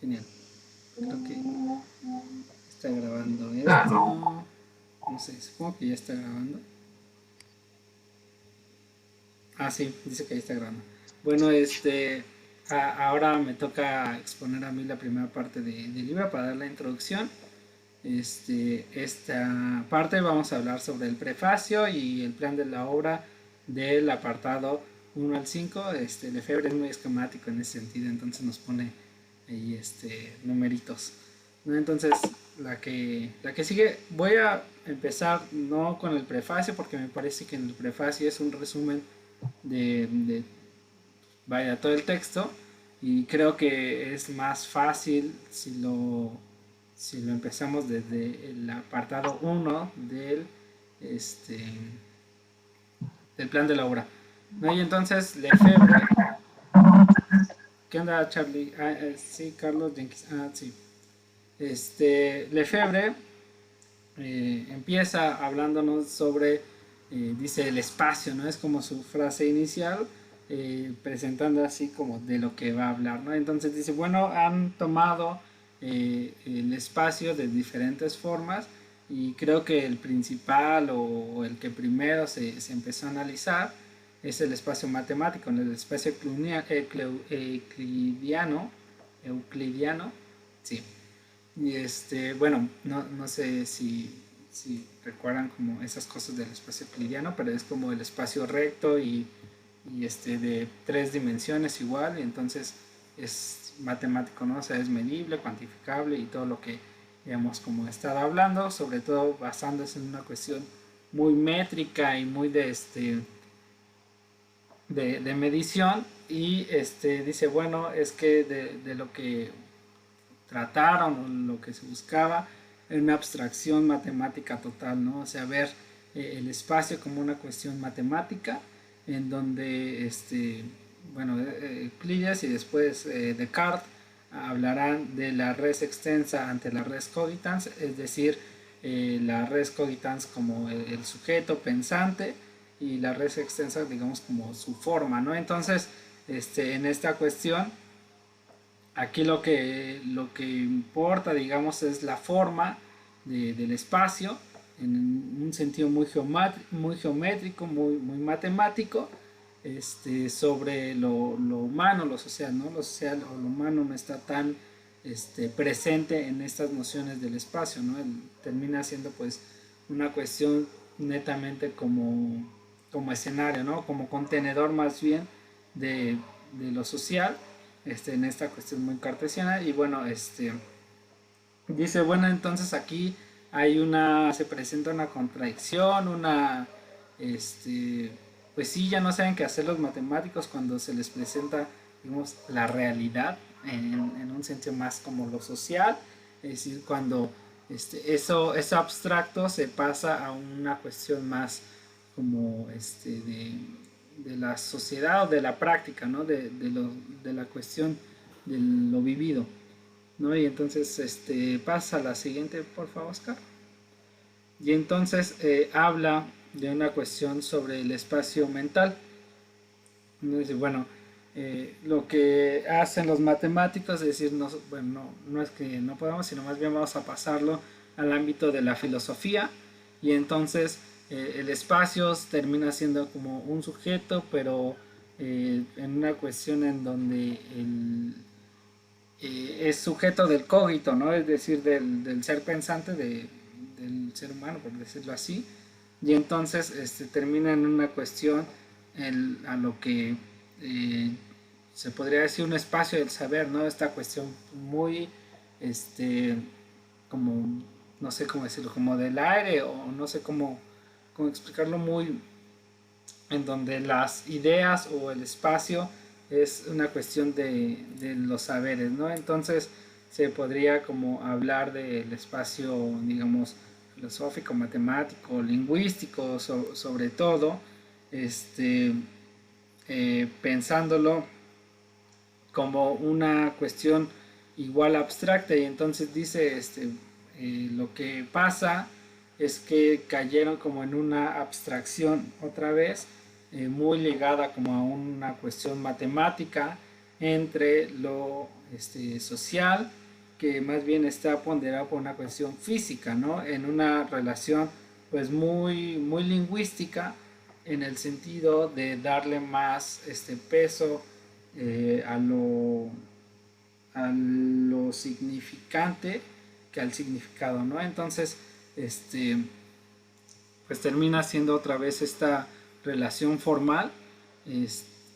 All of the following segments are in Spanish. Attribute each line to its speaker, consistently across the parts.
Speaker 1: Genial. Creo que está grabando esto. No sé, supongo que ya está grabando. Ah, sí, dice que ahí está grabando. Bueno, ahora me toca exponer a mí la primera parte del libro para dar la introducción. Esta parte vamos a hablar sobre el prefacio y el plan de la obra del apartado 1 al 5. Lefebvre es muy esquemático en ese sentido, entonces nos pone ahí numeritos, ¿no? Entonces, la que sigue, voy a empezar no con el prefacio, porque me parece que en el prefacio es un resumen de vaya, todo el texto, y creo que es más fácil si lo empezamos desde el apartado 1 este, del plan de la obra, ¿no? Y entonces Lefebvre, ¿qué onda, Charlie? Sí, Carlos Jenkins, sí. Lefebvre empieza hablándonos sobre, dice, el espacio, ¿no? Es como su frase inicial, presentando así como de lo que va a hablar, ¿no? Entonces dice, bueno, han tomado el espacio de diferentes formas, y creo que el principal o el que primero se empezó a analizar es el espacio matemático, el espacio euclidiano, sí. Y bueno, no sé si recuerdan como esas cosas del espacio euclidiano, pero es como el espacio recto y de 3 dimensiones igual, y entonces es matemático, ¿no? O sea, es medible, cuantificable y todo lo que hemos como estado hablando, sobre todo basándose en una cuestión muy métrica y muy de medición. Y dice, bueno, es que de lo que trataron, lo que se buscaba era una abstracción matemática total, ¿no? O sea, ver el espacio como una cuestión matemática, en donde, bueno, Euclides y después Descartes hablarán de la res extensa ante la res cogitans, es decir, la res cogitans como el sujeto pensante, y la res extensa, digamos, como su forma, ¿no? Entonces, en esta cuestión, aquí lo que importa, digamos, es la forma del espacio, en un sentido muy geométrico, muy matemático, sobre lo humano, lo social, ¿no? Lo social o lo humano no está tan presente en estas nociones del espacio, ¿no? Termina siendo pues una cuestión netamente como escenario, ¿no? Como contenedor más bien de lo social, en esta cuestión muy cartesiana. Y bueno, dice, bueno, entonces aquí se presenta una contradicción, pues sí, ya no saben qué hacer los matemáticos cuando se les presenta, digamos, la realidad en un sentido más como lo social, es decir, cuando eso abstracto se pasa a una cuestión más como de la sociedad o de la práctica, ¿no? De la cuestión de lo vivido, ¿no? Y entonces pasa a la siguiente, por favor, Oscar. Y entonces habla de una cuestión sobre el espacio mental. Dice, bueno, lo que hacen los matemáticos es decir, bueno, no es que no podamos, sino más bien vamos a pasarlo al ámbito de la filosofía, y entonces el espacio termina siendo como un sujeto, pero en una cuestión en donde es sujeto del cogito, ¿no? Es decir, del ser pensante, del ser humano, por decirlo así, y entonces termina en una cuestión a lo que se podría decir un espacio del saber, ¿no? Esta cuestión muy, como, no sé cómo decirlo, como del aire, o no sé cómo explicarlo, muy, en donde las ideas o el espacio es una cuestión de los saberes, ¿no? Entonces se podría como hablar del espacio, digamos, filosófico, matemático, lingüístico, sobre todo, pensándolo como una cuestión igual abstracta. Y entonces dice, lo que pasa es que cayeron como en una abstracción otra vez, muy ligada como a una cuestión matemática, entre lo social, que más bien está ponderado por una cuestión física, ¿no? En una relación pues muy lingüística, en el sentido de darle más peso a lo significante que al significado, ¿no? Entonces, pues termina siendo otra vez esta relación formal,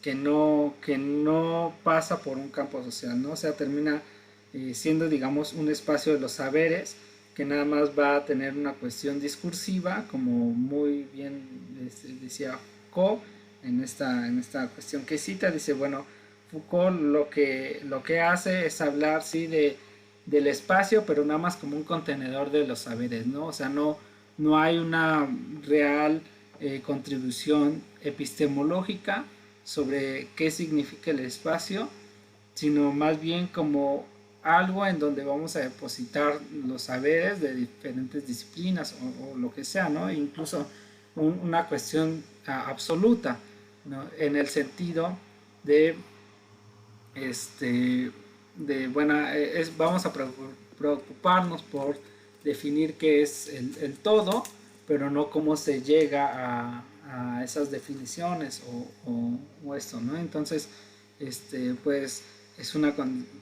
Speaker 1: que no pasa por un campo social, ¿no? O sea, termina siendo, digamos, un espacio de los saberes que nada más va a tener una cuestión discursiva, como muy bien decía Foucault en esta cuestión que cita. Dice, bueno, Foucault lo que hace es hablar, sí, del espacio, pero nada más como un contenedor de los saberes, ¿no? O sea, no hay una real contribución epistemológica sobre qué significa el espacio, sino más bien como algo en donde vamos a depositar los saberes de diferentes disciplinas o lo que sea, ¿no? Incluso una cuestión absoluta, ¿no? En el sentido de, bueno, vamos a preocuparnos por definir qué es el todo, pero no cómo se llega a esas definiciones o esto, ¿no? Entonces, pues es una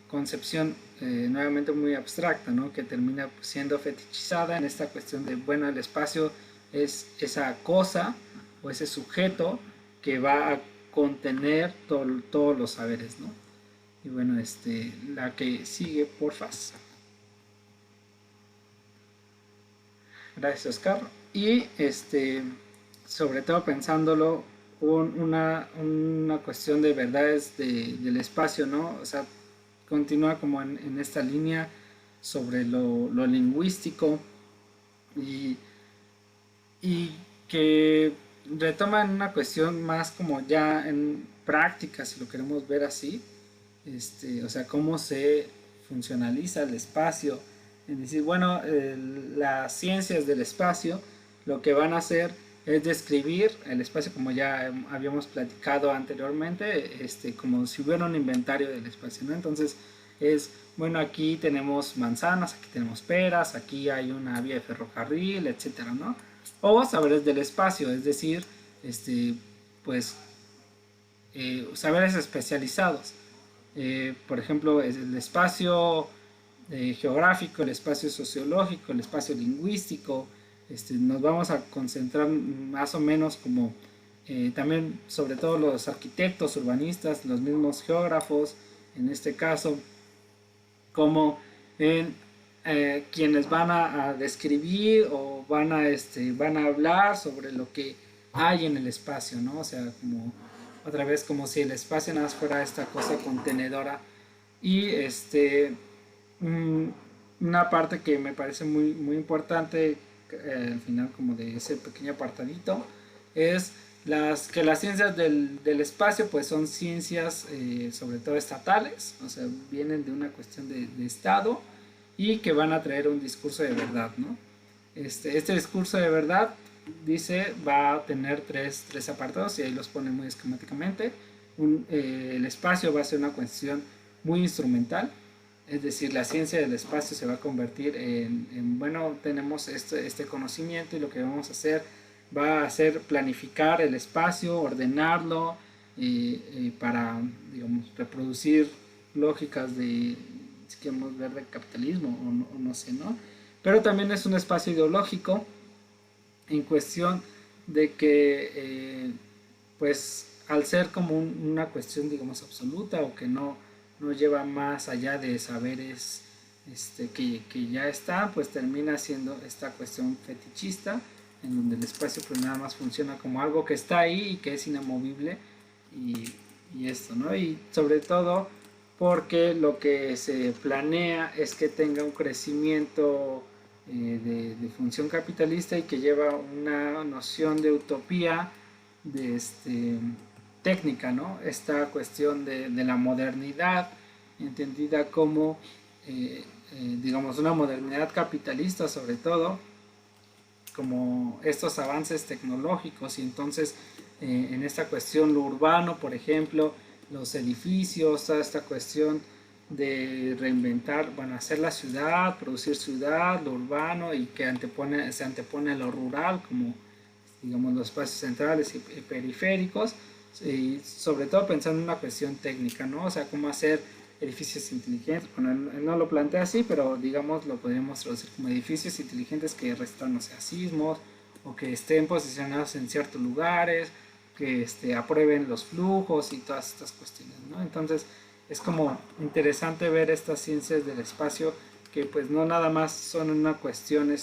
Speaker 1: concepción nuevamente muy abstracta, ¿no? Que termina siendo fetichizada en esta cuestión de, bueno, el espacio es esa cosa o ese sujeto que va a contener todos los saberes, ¿no? Y bueno, la que sigue, porfa. Gracias, Oscar. Y sobre todo pensándolo, una cuestión de verdades del espacio, ¿no? O sea, continúa como en esta línea sobre lo lingüístico y, y que retoma en una cuestión más como ya en práctica, si lo queremos ver así, o sea, cómo se funcionaliza el espacio, es decir, bueno, las ciencias del espacio lo que van a hacer es describir el espacio, como ya habíamos platicado anteriormente, como si hubiera un inventario del espacio, ¿no? Entonces es, bueno, aquí tenemos manzanas, aquí tenemos peras, aquí hay una vía de ferrocarril, etcétera, ¿no? O saberes del espacio, es decir, pues saberes especializados. Por ejemplo, el espacio geográfico, el espacio sociológico, el espacio lingüístico. Nos vamos a concentrar más o menos como también sobre todo los arquitectos, urbanistas, los mismos geógrafos, en este caso, como en quienes van a describir o van a hablar sobre lo que hay en el espacio, ¿no? O sea, como otra vez como si el espacio nada más fuera esta cosa contenedora. Y una parte que me parece muy importante al final como de ese pequeño apartadito es que las ciencias del espacio pues son ciencias sobre todo estatales, o sea, vienen de una cuestión de Estado y que van a traer un discurso de verdad, ¿no? Este discurso de verdad, dice, va a tener tres apartados y ahí los pone muy esquemáticamente. El espacio va a ser una cuestión muy instrumental, es decir, la ciencia del espacio se va a convertir bueno, tenemos este conocimiento y lo que vamos a hacer va a ser planificar el espacio, ordenarlo para, digamos, reproducir lógicas de, si queremos ver, de capitalismo o no sé, ¿no? Pero también es un espacio ideológico en cuestión de que, pues, al ser como una cuestión, digamos, absoluta o que no lleva más allá de saberes que ya están, pues termina siendo esta cuestión fetichista, en donde el espacio pues nada más funciona como algo que está ahí y que es inamovible y esto, ¿no? Y sobre todo porque lo que se planea es que tenga un crecimiento de función capitalista y que lleva una noción de utopía de técnica, ¿no? Esta cuestión de la modernidad, entendida como, digamos, una modernidad capitalista sobre todo, como estos avances tecnológicos y entonces en esta cuestión lo urbano, por ejemplo, los edificios, toda esta cuestión de reinventar, bueno, hacer la ciudad, producir ciudad, lo urbano y que se antepone a lo rural, como digamos los espacios centrales y periféricos, y sobre todo pensando en una cuestión técnica, ¿no? O sea, cómo hacer edificios inteligentes. Bueno, él no lo plantea así, pero digamos lo podríamos traducir como edificios inteligentes que restan, no sé, a sismos o que estén posicionados en ciertos lugares, que aprueben los flujos y todas estas cuestiones, ¿no? Entonces es como interesante ver estas ciencias del espacio que pues no nada más son una cuestión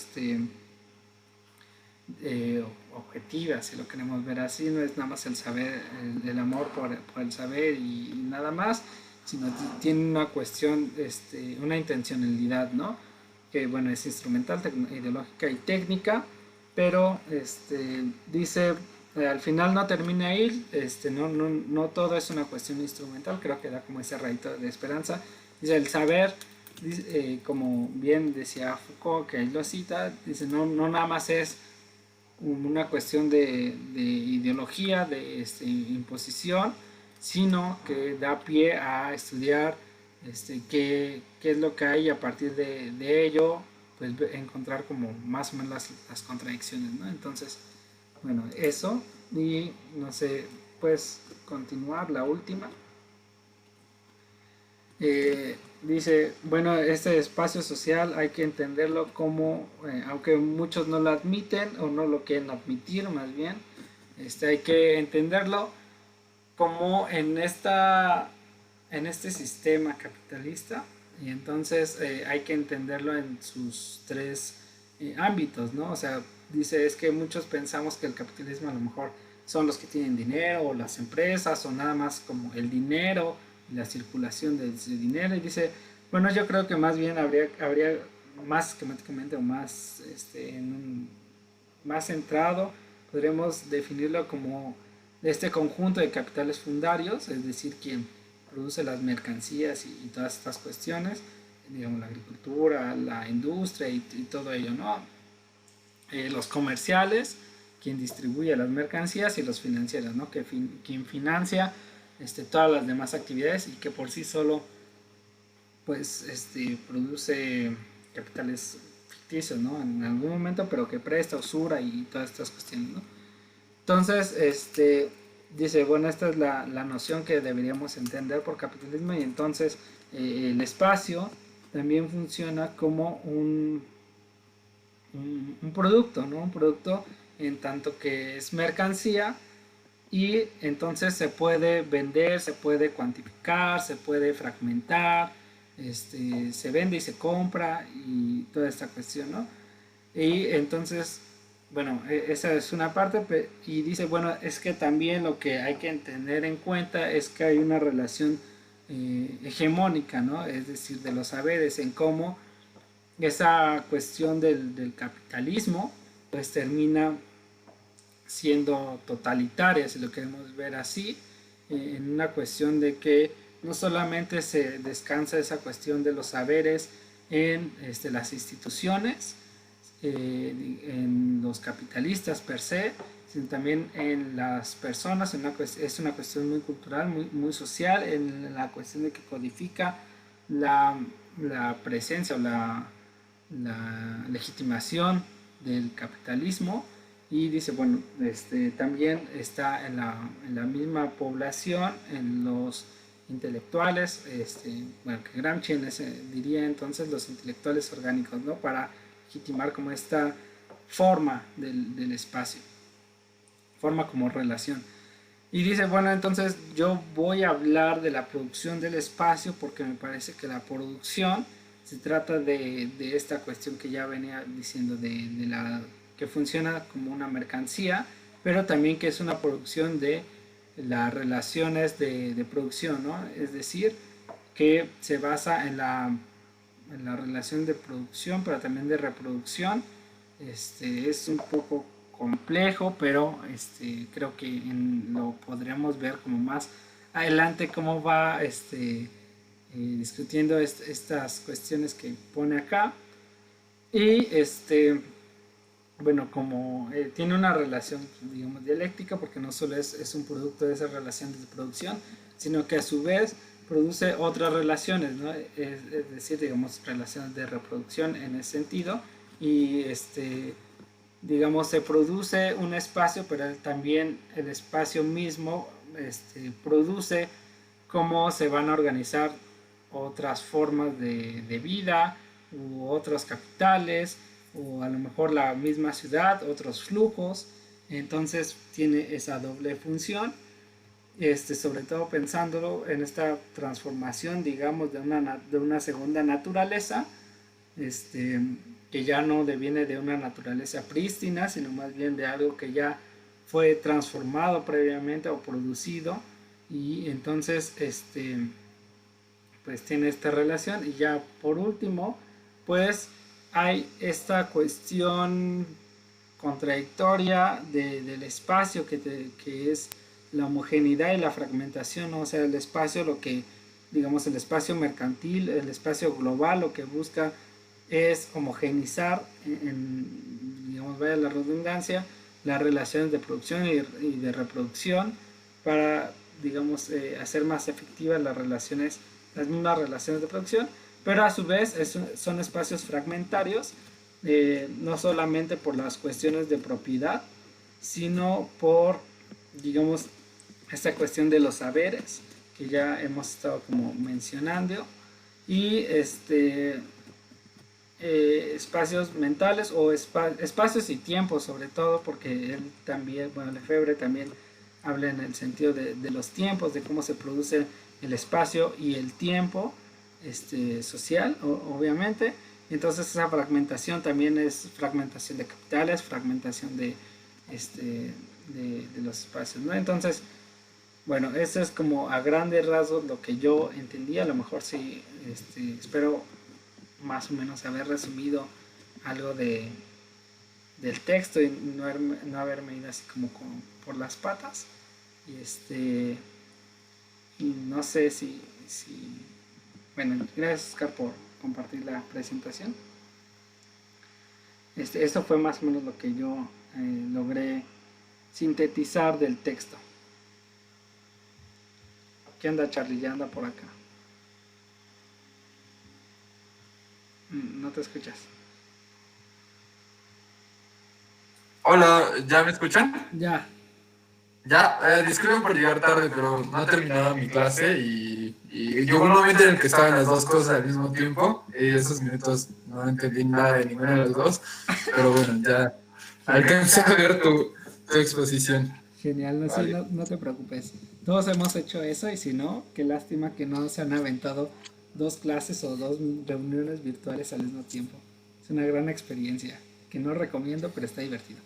Speaker 1: objetiva, si lo queremos ver así, no es nada más el saber, el amor por el saber y nada más, sino tiene una cuestión, una intencionalidad, ¿no? Que bueno, es instrumental, ideológica y técnica, pero dice, al final no termina ahí, no todo es una cuestión instrumental, creo que da como ese rayito de esperanza. Dice, el saber, como bien decía Foucault, que ahí lo cita, dice, no nada más es una cuestión de ideología, de imposición, sino que da pie a estudiar qué es lo que hay y a partir de ello pues encontrar como más o menos las contradicciones, ¿no? Entonces, bueno, eso, y no sé, pues continuar la última. Dice, bueno, este espacio social hay que entenderlo como, aunque muchos no lo admiten o no lo quieren admitir más bien, hay que entenderlo como en este sistema capitalista, y entonces hay que entenderlo en sus tres ámbitos, ¿no? O sea, dice, es que muchos pensamos que el capitalismo a lo mejor son los que tienen dinero o las empresas o nada más como el dinero y la circulación de ese dinero, y dice, bueno, yo creo que más bien habría más esquemáticamente o más, más centrado, podremos definirlo como este conjunto de capitales fundarios, es decir, quien produce las mercancías y todas estas cuestiones, digamos la agricultura, la industria y todo ello, ¿no? Los comerciales, quien distribuye las mercancías, y los financieros, ¿no? Quien financia todas las demás actividades y que por sí solo pues produce capitales ficticios, ¿no? En algún momento, pero que presta, usura y todas estas cuestiones, ¿no? Entonces, dice, bueno, esta es la noción que deberíamos entender por capitalismo, y entonces el espacio también funciona como un producto, ¿no? Un producto en tanto que es mercancía, y entonces se puede vender, se puede cuantificar, se puede fragmentar, se vende y se compra y toda esta cuestión, ¿no? Y entonces, bueno, esa es una parte, y dice, bueno, es que también lo que hay que tener en cuenta es que hay una relación hegemónica, ¿no? Es decir, de los saberes, en cómo esa cuestión del capitalismo pues termina siendo totalitaria, si lo queremos ver así, en una cuestión de que no solamente se descansa esa cuestión de los saberes en las instituciones, en los capitalistas per se, sino también en las personas. Es una cuestión muy cultural, muy social, en la cuestión de que codifica la presencia o la legitimación del capitalismo. Y dice, bueno, también está en la misma población, en los intelectuales, bueno, que Gramsci diría entonces los intelectuales orgánicos, ¿no? Para legitimar como esta forma del espacio, forma como relación. Y dice, bueno, entonces yo voy a hablar de la producción del espacio porque me parece que la producción se trata de esta cuestión que ya venía diciendo, de la que funciona como una mercancía, pero también que es una producción de las relaciones de producción, ¿no? Es decir, que se basa en la relación de producción, pero también de reproducción. Es un poco complejo, pero creo que lo podremos ver como más adelante cómo va discutiendo estas cuestiones que pone acá. Y bueno, como tiene una relación, digamos, dialéctica, porque no solo es un producto de esas relaciones de producción, sino que a su vez produce otras relaciones, ¿no? Es decir, digamos, relaciones de reproducción en ese sentido, y digamos, se produce un espacio, pero también el espacio mismo produce cómo se van a organizar otras formas de vida u otros capitales o a lo mejor la misma ciudad, otros flujos. Entonces tiene esa doble función, sobre todo pensándolo en esta transformación, digamos, de una segunda naturaleza, que ya no deviene de una naturaleza prístina, sino más bien de algo que ya fue transformado previamente o producido, y entonces pues tiene esta relación. Y ya por último, pues hay esta cuestión contradictoria del espacio que es la homogeneidad y la fragmentación, ¿no? O sea, el espacio, lo que, digamos, el espacio mercantil, el espacio global, lo que busca es homogeneizar, digamos, vaya la redundancia, las relaciones de producción y de reproducción para, digamos, hacer más efectivas las relaciones, las mismas relaciones de producción, pero a su vez son espacios fragmentarios, no solamente por las cuestiones de propiedad, sino por, digamos, esta cuestión de los saberes que ya hemos estado como mencionando, y espacios mentales o espacios y tiempos, sobre todo porque él también, bueno, Lefebvre también habla en el sentido de los tiempos, de cómo se produce el espacio y el tiempo social, obviamente. Entonces esa fragmentación también es fragmentación de capitales, fragmentación de los espacios, ¿no? Entonces, bueno, eso es como a grandes rasgos lo que yo entendí. A lo mejor sí, espero más o menos haber resumido algo del texto y no haberme ido así como por las patas. Y no sé si bueno, gracias Oscar por compartir la presentación. Esto fue más o menos lo que yo logré sintetizar del texto. ¿Qué anda Charlie? Ya anda por acá. No te escuchas.
Speaker 2: Hola, ¿ya me escuchan?
Speaker 1: Ya.
Speaker 2: Ya, disculpen por llegar tarde, pero no terminaba mi clase y llegó un momento en el que estaban las dos cosas al mismo tiempo y esos minutos no entendí nada de ninguna de las dos, pero bueno, ya alcancé a ver tu exposición.
Speaker 1: Genial, no, sí,
Speaker 2: Vale.
Speaker 1: no te preocupes. Todos hemos hecho eso, y si no, qué lástima que no se han aventado dos clases o dos reuniones virtuales al mismo tiempo. Es una gran experiencia que no recomiendo, pero está divertido.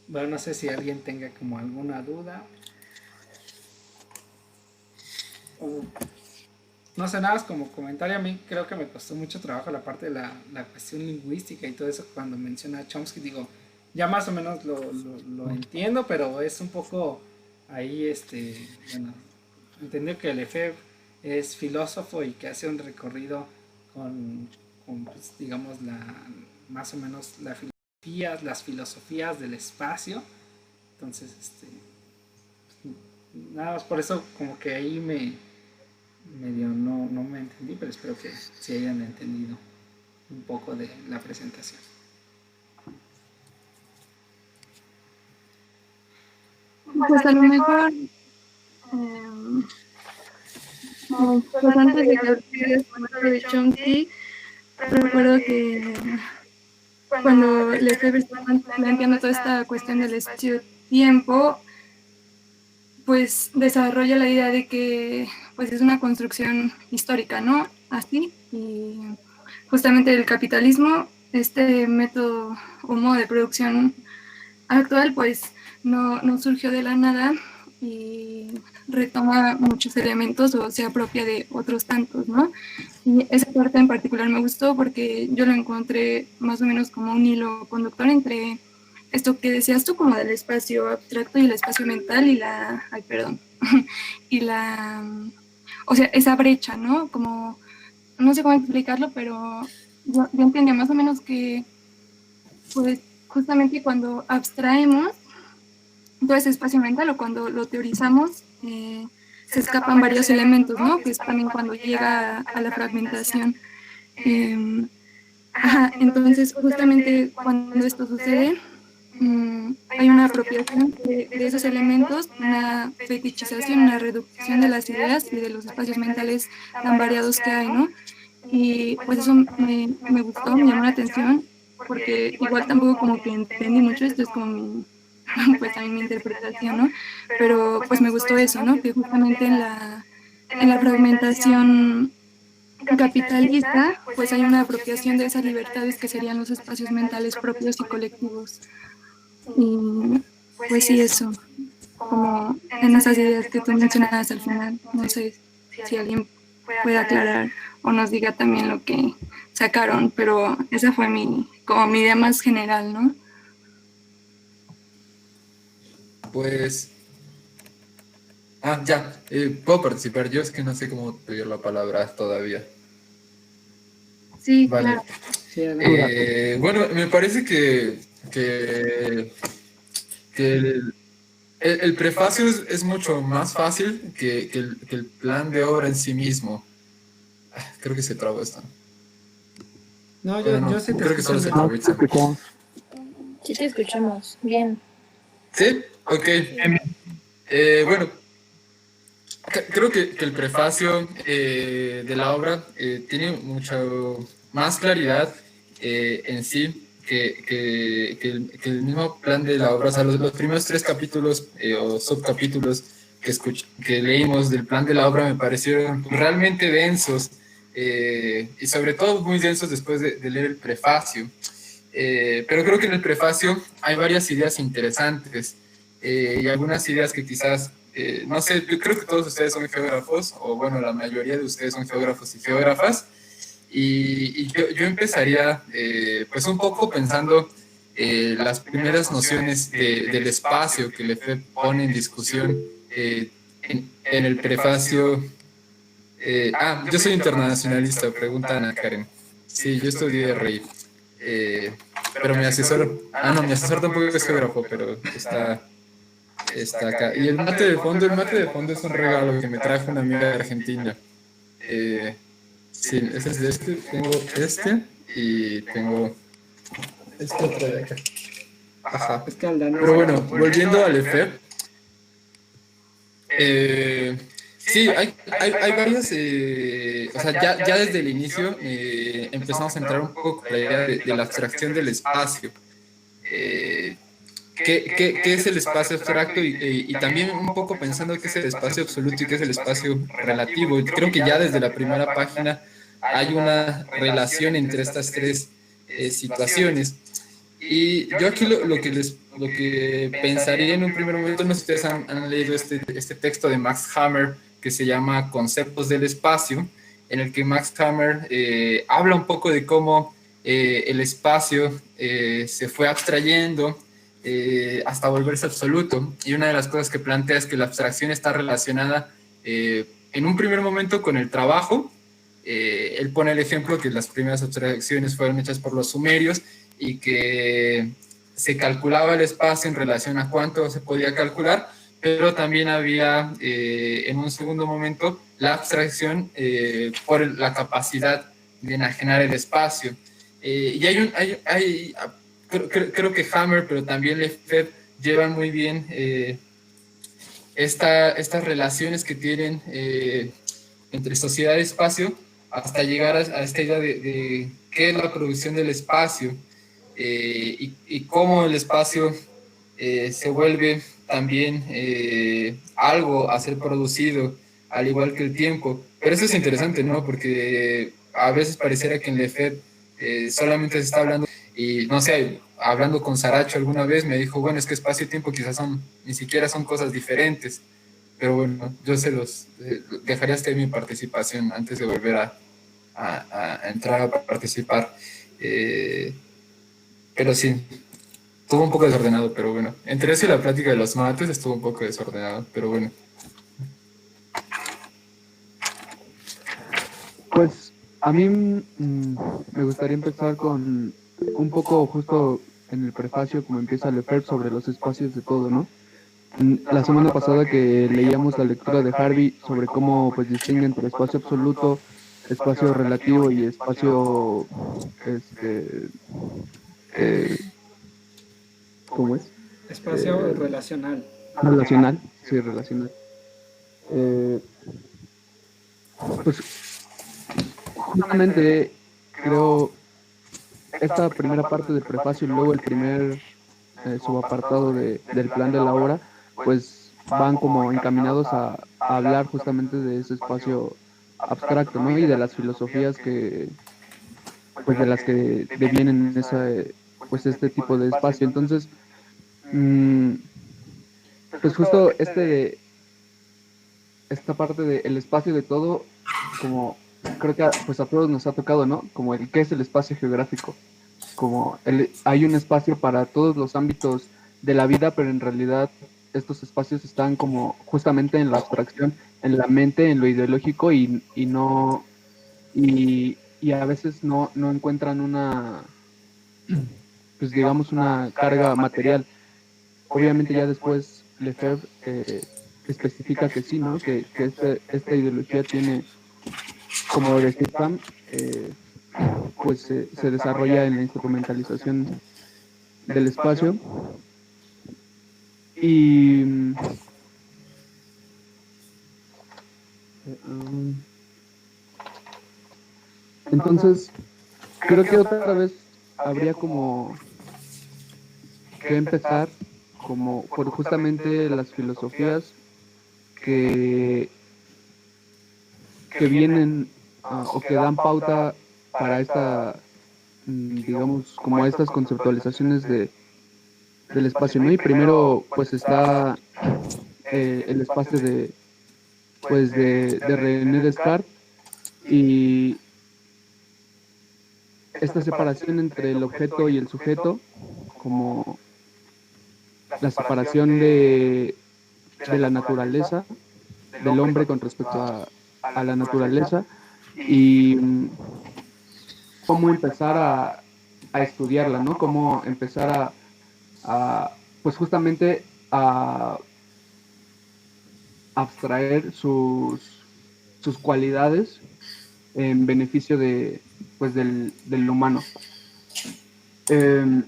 Speaker 1: Bueno, no sé si alguien tenga como alguna duda. O, no sé, nada, como comentario, a mí creo que me costó mucho trabajo la parte de la cuestión lingüística y todo eso cuando menciona a Chomsky. Digo, ya más o menos lo entiendo, pero es un poco ahí, bueno, entender que Lefebvre es filósofo y que hace un recorrido con pues, digamos, más o menos las filosofías del espacio. Entonces, nada más por eso como que ahí medio no me entendí, pero espero que sí hayan entendido un poco de la presentación.
Speaker 3: Pues a lo mejor, pues antes de que abrieras el de Chomsky, recuerdo que cuando Lefebvre estaba planteando toda esta cuestión del espacio-tiempo, pues desarrolla la idea de que pues es una construcción histórica, ¿no? Así, y justamente el capitalismo, este método o modo de producción actual, pues no surgió de la nada y retoma muchos elementos o se apropia de otros tantos, ¿no? Y esa parte en particular me gustó porque yo lo encontré más o menos como un hilo conductor entre esto que decías tú como del espacio abstracto y el espacio mental y y o sea, esa brecha, ¿no? Como, no sé cómo explicarlo, pero yo entendía más o menos que, pues, justamente cuando abstraemos todo ese espacio mental o cuando lo teorizamos, se escapan varios elementos, ¿no? Que es también cuando llega a la fragmentación. Entonces, justamente cuando esto sucede, hay una apropiación de esos elementos, una fetichización, una reducción de las ideas y de los espacios mentales tan variados que hay, ¿no? Y pues eso me gustó, me llamó la atención, porque igual tampoco como que entendí mucho, esto es como pues también mi interpretación, ¿no? Pero pues me gustó eso, ¿no? Que justamente en la fragmentación capitalista, pues hay una apropiación de esas libertades que serían los espacios mentales propios y colectivos. Y pues sí, eso, como en esas ideas que tú mencionabas al final, no sé si alguien puede aclarar o nos diga también lo que sacaron, pero esa fue como mi idea más general, ¿no?
Speaker 2: Pues... ya, puedo participar. Yo es que no sé cómo pedir la palabra todavía.
Speaker 3: Sí,
Speaker 2: vale.
Speaker 3: claro.
Speaker 2: Sí, bueno, me parece que el prefacio es mucho más fácil que el plan de obra en sí mismo. Creo que se trabó esto.
Speaker 1: No,
Speaker 2: Bueno,
Speaker 1: yo sí te
Speaker 2: creo que solo se
Speaker 1: escucho
Speaker 2: trabó
Speaker 1: bien.
Speaker 2: Itzan.
Speaker 4: Sí te escuchamos, bien.
Speaker 2: ¿Sí? Ok. Bueno, creo que el prefacio de la obra tiene mucha más claridad en sí que el mismo plan de la obra. O sea, los primeros 3 capítulos o subcapítulos que leímos del plan de la obra me parecieron realmente densos y sobre todo muy densos después de leer el prefacio. Pero creo que en el prefacio hay varias ideas interesantes y algunas ideas que quizás, no sé, yo creo que todos ustedes son geógrafos, o bueno, la mayoría de ustedes son geógrafos y geógrafas, y yo empezaría pues un poco pensando las primeras nociones del espacio que Lefebvre pone en discusión en el prefacio. Yo soy internacionalista, pregunta Ana Karen. Sí, yo estudié RI. Pero mi asesor, mi asesor tampoco es geógrafo, pero está acá. Y el mate de fondo es un regalo que me trajo una amiga de Argentina. Sí, ese es de este, tengo este y tengo este otro de acá. Ajá.
Speaker 1: Es que Aldana
Speaker 2: Pero bueno, volviendo al Lefebvre. Sí, hay varias, o sea, ya desde el inicio empezamos a entrar un poco con la idea de la abstracción del espacio. ¿Qué es el espacio abstracto? Y también un poco pensando qué es el espacio absoluto y qué es el espacio relativo. Y creo que ya desde la primera página hay una relación entre estas 3 situaciones. Y yo aquí lo que pensaría en un primer momento, no sé si ustedes han leído este texto de Max Hammer que se llama Conceptos del Espacio, en el que Max Hammer habla un poco de cómo el espacio se fue abstrayendo hasta volverse absoluto. Y una de las cosas que plantea es que la abstracción está relacionada en un primer momento con el trabajo. Él pone el ejemplo que las primeras abstracciones fueron hechas por los sumerios y que se calculaba el espacio en relación a cuánto se podía calcular, pero también había en un segundo momento la abstracción por la capacidad de enajenar el espacio. Y creo que Hammer, pero también Lefebvre llevan muy bien estas relaciones que tienen entre sociedad y espacio hasta llegar a esta idea de qué es la producción del espacio y cómo el espacio se vuelve también algo a ser producido, al igual que el tiempo. Pero eso es interesante, ¿no? Porque a veces pareciera que en Lefebvre solamente se está hablando, y no sé, hablando con Saracho alguna vez me dijo, bueno, es que espacio y tiempo quizás ni siquiera son cosas diferentes. Pero bueno, yo se los dejaría hasta ahí mi participación antes de volver a entrar a participar. Pero sí, estuvo un poco desordenado, pero bueno. Entre eso y la plática de los mates estuvo un poco desordenado, pero bueno.
Speaker 5: Pues a mí me gustaría empezar con un poco justo en el prefacio, como empieza Lefebvre sobre los espacios de todo, ¿no? La semana pasada que leíamos la lectura de Harvey sobre cómo pues distingue entre espacio absoluto, espacio relativo y espacio este eh, ¿cómo es?
Speaker 1: Espacio relacional.
Speaker 5: Relacional, sí, relacional. Eh, pues justamente creo esta primera parte del prefacio y luego el primer subapartado del plan de la obra, pues van como encaminados a hablar justamente de ese espacio abstracto, ¿no? Y de las filosofías que, pues de las que devienen esa, pues este tipo de espacio. Entonces, mm, pues justo esta parte del espacio de todo, como creo que pues a todos nos ha tocado, ¿no? Como el qué es el espacio geográfico, como hay un espacio para todos los ámbitos de la vida, pero en realidad estos espacios están como justamente en la abstracción, en la mente, en lo ideológico y no, y a veces no encuentran una, pues digamos, una carga material. Obviamente ya después Lefebvre especifica que sí, ¿no? Que esta ideología tiene, como decía Sam, pues se desarrolla en la instrumentalización del espacio. Y um, entonces creo que otra vez habría como que empezar como por justamente las filosofías que, que vienen o que dan pauta para esta, digamos, como estas conceptualizaciones del espacio, ¿no? Y primero, pues está el espacio de René Descartes y esta separación entre el objeto y el sujeto, como la separación de la naturaleza, del hombre con respecto a la naturaleza, y cómo empezar a estudiarla, ¿no? Cómo empezar pues justamente a abstraer sus cualidades en beneficio pues del humano. Eh,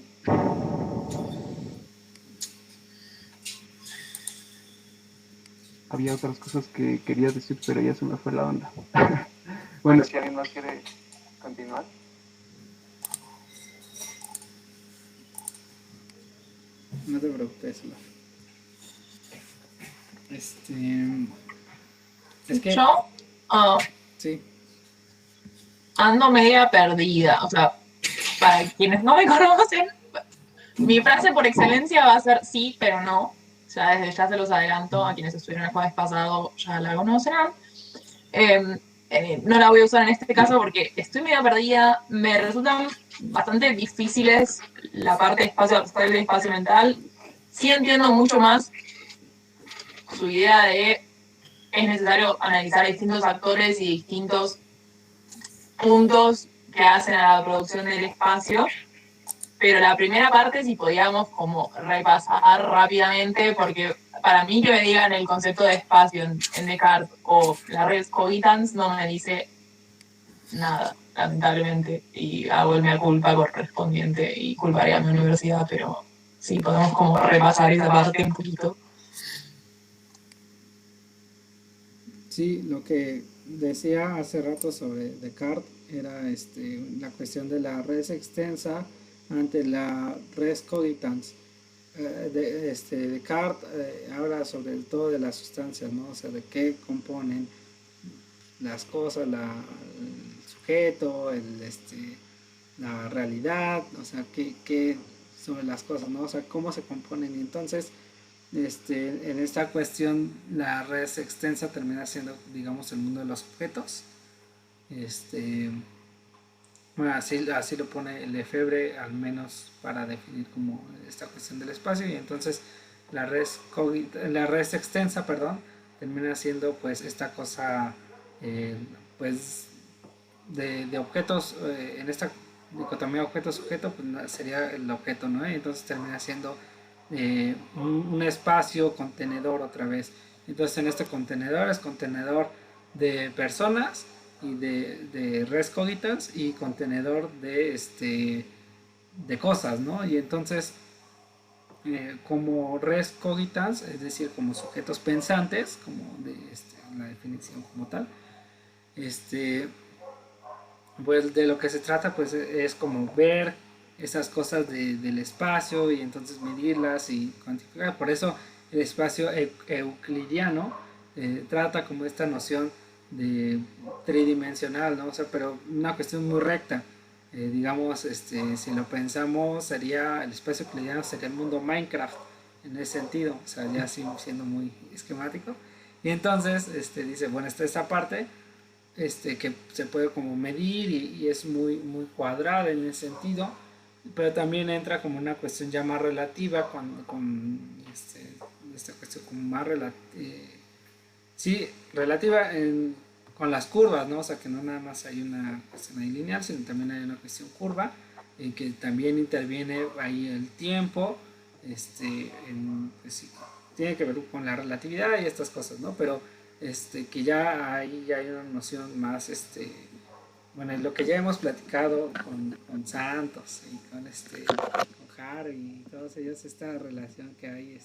Speaker 5: Había otras cosas que quería decir, pero ya se me fue la onda. Bueno, si alguien más quiere continuar.
Speaker 1: No te preocupes, Mar. Este. Es que.
Speaker 6: Yo
Speaker 1: Sí.
Speaker 6: ando media perdida. O sea, para quienes no me conocen, mi frase por excelencia va a ser sí, pero no. O sea, desde ya se los adelanto a quienes estuvieron el jueves pasado, ya la conocerán. No la voy a usar en este caso porque estoy medio perdida. Me resultan bastante difíciles la parte de espacio abstracto y espacio mental. Sí entiendo mucho más su idea de es necesario analizar distintos actores y distintos puntos que hacen a la producción del espacio, pero la primera parte si podíamos como repasar rápidamente, porque para mí que me digan el concepto de espacio en Descartes o la res cogitans no me dice nada, lamentablemente, y hago el mea culpa correspondiente y culparía a mi universidad, pero sí podemos como repasar esa parte un poquito.
Speaker 1: Sí, lo que decía hace rato sobre Descartes era la cuestión de la res extensa ante la res cogitans. Descartes habla sobre el todo de las sustancias, ¿no? O sea, de qué componen las cosas, el sujeto, la realidad, o sea, qué sobre las cosas, ¿no? O sea, cómo se componen. Y entonces, en esta cuestión, la res extensa termina siendo, digamos, el mundo de los objetos. Bueno, así lo pone Lefebvre, al menos para definir como esta cuestión del espacio. Y entonces la res extensa, perdón, termina siendo pues esta cosa pues de objetos, en esta dicotomía objeto-sujeto, pues sería el objeto, ¿no? Y entonces termina siendo un espacio contenedor otra vez. Entonces en este contenedor es contenedor de personas y de res cogitans y contenedor de cosas, ¿no? Y entonces como res cogitans, es decir, como sujetos pensantes, como de la definición como tal, pues de lo que se trata pues es como ver esas cosas del espacio y entonces medirlas y cuantificar. Por eso el espacio euclidiano trata como esta noción de tridimensional, ¿no? O sea, pero una cuestión muy recta. Digamos, si lo pensamos, sería el espacio euclidiano sería el mundo Minecraft en ese sentido, o sea, ya así siendo muy esquemático. Y entonces dice, bueno, está esta parte que se puede como medir y es muy, muy cuadrada en ese sentido, pero también entra como una cuestión ya más relativa con esta cuestión como más sí, relativa con las curvas, ¿no? O sea, que no nada más hay una cuestión ahí lineal, sino también hay una cuestión curva, en que también interviene ahí el tiempo, pues sí, tiene que ver con la relatividad y estas cosas, ¿no? Pero que ya ahí ya hay una noción más, bueno, es lo que ya hemos platicado con Santos y con Harry y todos ellos, esta relación que hay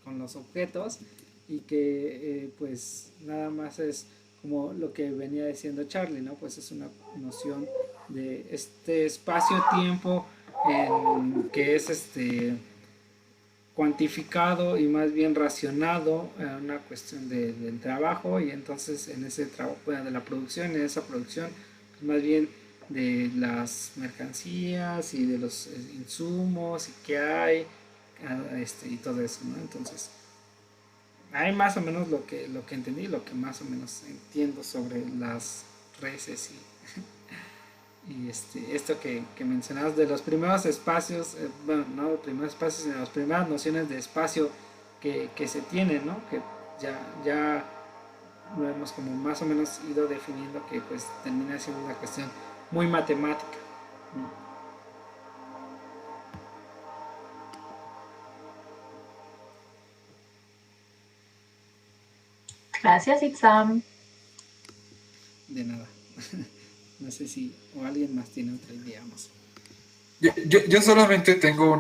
Speaker 1: con los objetos y que pues nada más es como lo que venía diciendo Charlie, ¿no? Pues es una noción de este espacio-tiempo que es cuantificado y más bien racionado en una cuestión del trabajo y entonces en ese trabajo de la producción, en esa producción pues más bien de las mercancías y de los insumos y qué hay y todo eso, ¿no? Entonces hay más o menos lo que entendí, lo que más o menos entiendo sobre las reses y esto que mencionabas de los primeros espacios, bueno, no los primeros espacios, sino las primeras nociones de espacio que se tienen, ¿no? Que ya lo hemos como más o menos ido definiendo que pues termina siendo una cuestión muy matemática, ¿no?
Speaker 6: Gracias, Itzam.
Speaker 1: De nada. No sé si o alguien más tiene otra idea más.
Speaker 2: Yo solamente tengo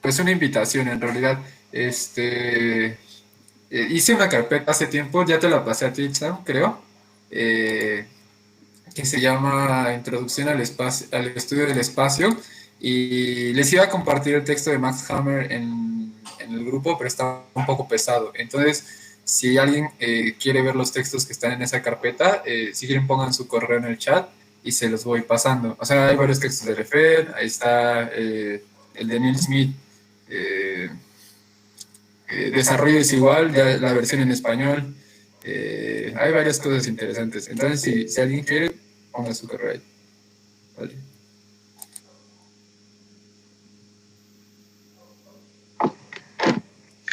Speaker 2: pues una invitación en realidad. Hice una carpeta hace tiempo, ya te la pasé a ti, Sam, creo, que se llama Introducción al estudio del espacio, y les iba a compartir el texto de Max Hammer en el grupo, pero está un poco pesado. Entonces, si alguien quiere ver los textos que están en esa carpeta, si quieren pongan su correo en el chat y se los voy pasando. O sea, hay varios textos de Lefebvre, ahí está el de Neil Smith, Desarrollo Desigual, ya la versión en español. Hay varias cosas interesantes. Entonces, si alguien quiere, ponga su correo ahí. Vale.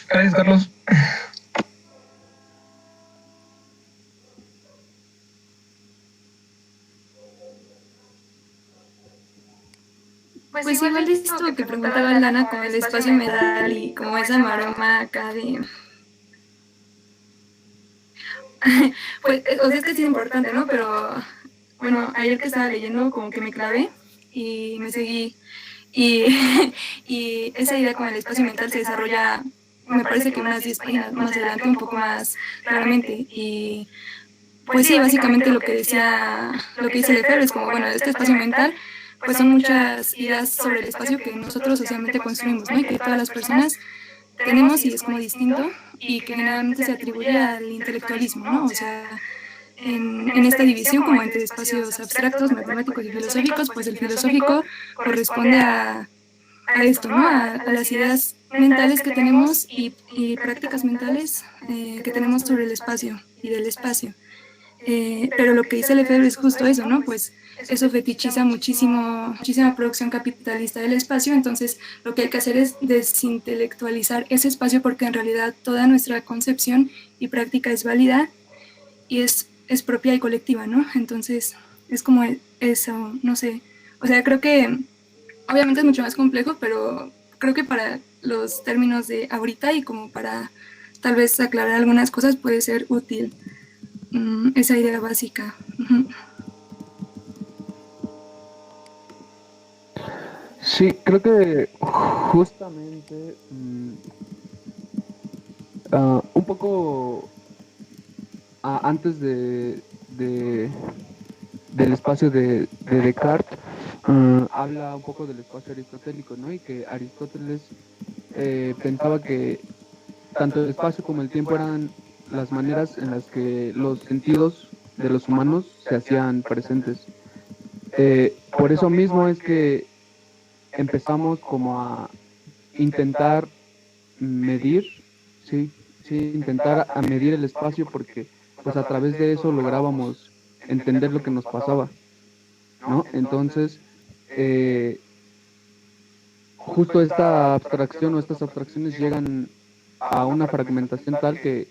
Speaker 7: Gracias, Carlos.
Speaker 3: Pues igual esto que preguntaba Lana con el espacio medal y como esa maroma acá de... Pues, o sea, es que sí es importante, ¿no? Pero, bueno, ayer que estaba leyendo como que me clavé y me seguí. Y, y esa idea con el espacio mental se desarrolla, me parece que unas 10 páginas más adelante, un poco más claramente. Y pues sí, básicamente lo que dice Lefebvre es como, bueno, este espacio mental pues son muchas ideas sobre el espacio que nosotros socialmente construimos, ¿no? Y que todas las personas tenemos y es como distinto y que generalmente se atribuye al intelectualismo, ¿no? O sea, en esta división como entre espacios abstractos, matemáticos y filosóficos, pues el filosófico corresponde a esto, ¿no? A las ideas mentales que tenemos y prácticas mentales que tenemos sobre el espacio y del espacio. Pero lo que dice Lefebvre es justo eso, ¿no? Pues eso fetichiza muchísima producción capitalista del espacio, entonces lo que hay que hacer es desintelectualizar ese espacio porque en realidad toda nuestra concepción y práctica es válida y es propia y colectiva, ¿no? Entonces es como eso, no sé, o sea, creo que obviamente es mucho más complejo, pero creo que para los términos de ahorita y como para tal vez aclarar algunas cosas puede ser útil esa idea básica.
Speaker 5: Sí, creo que justamente un poco antes del espacio de Descartes, habla un poco del espacio aristotélico, ¿no? Y que Aristóteles pensaba que tanto el espacio como el tiempo eran las maneras en las que los sentidos de los humanos se hacían presentes. Por eso mismo es que empezamos como a intentar medir, sí, intentar a medir el espacio porque pues a través de eso lográbamos entender lo que nos pasaba, ¿no? Entonces, justo esta abstracción o estas abstracciones llegan a una fragmentación tal que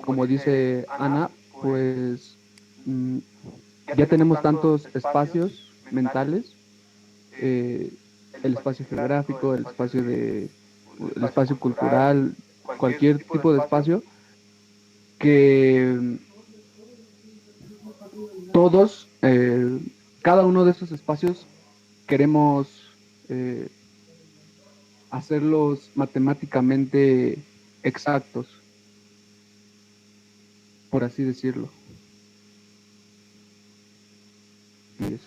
Speaker 5: como dice Ana, pues ya tenemos tantos espacios mentales, el espacio geográfico, el espacio cultural, cualquier tipo de espacio, que todos, cada uno de esos espacios queremos hacerlos matemáticamente exactos, por así decirlo. Y eso.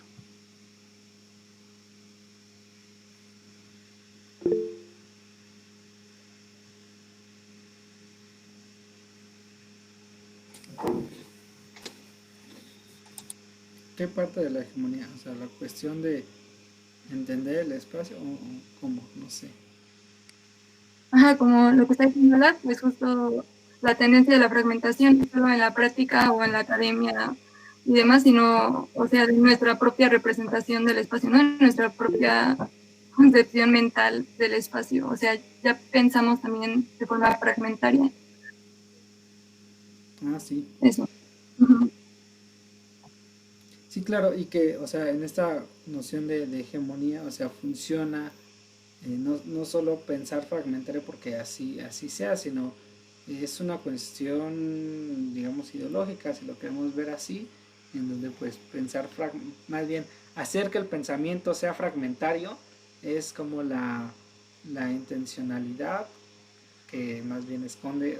Speaker 1: ¿Qué parte de la hegemonía? O sea, la cuestión de entender el espacio o cómo, no sé.
Speaker 3: Ajá, como lo que está diciendo Lat, pues justo la tendencia de la fragmentación, no solo en la práctica o en la academia y demás, sino, o sea, de nuestra propia representación del espacio, ¿no? Nuestra propia concepción mental del espacio. O sea, ya pensamos también de forma fragmentaria.
Speaker 1: Ah, sí.
Speaker 3: Eso. Uh-huh.
Speaker 1: Sí, claro, y que, o sea, en esta noción de hegemonía, o sea, funciona no solo pensar fragmentario porque así sea, sino es una cuestión, digamos, ideológica, si lo queremos ver así, en donde pues pensar, más bien, hacer que el pensamiento sea fragmentario es como la intencionalidad que más bien esconde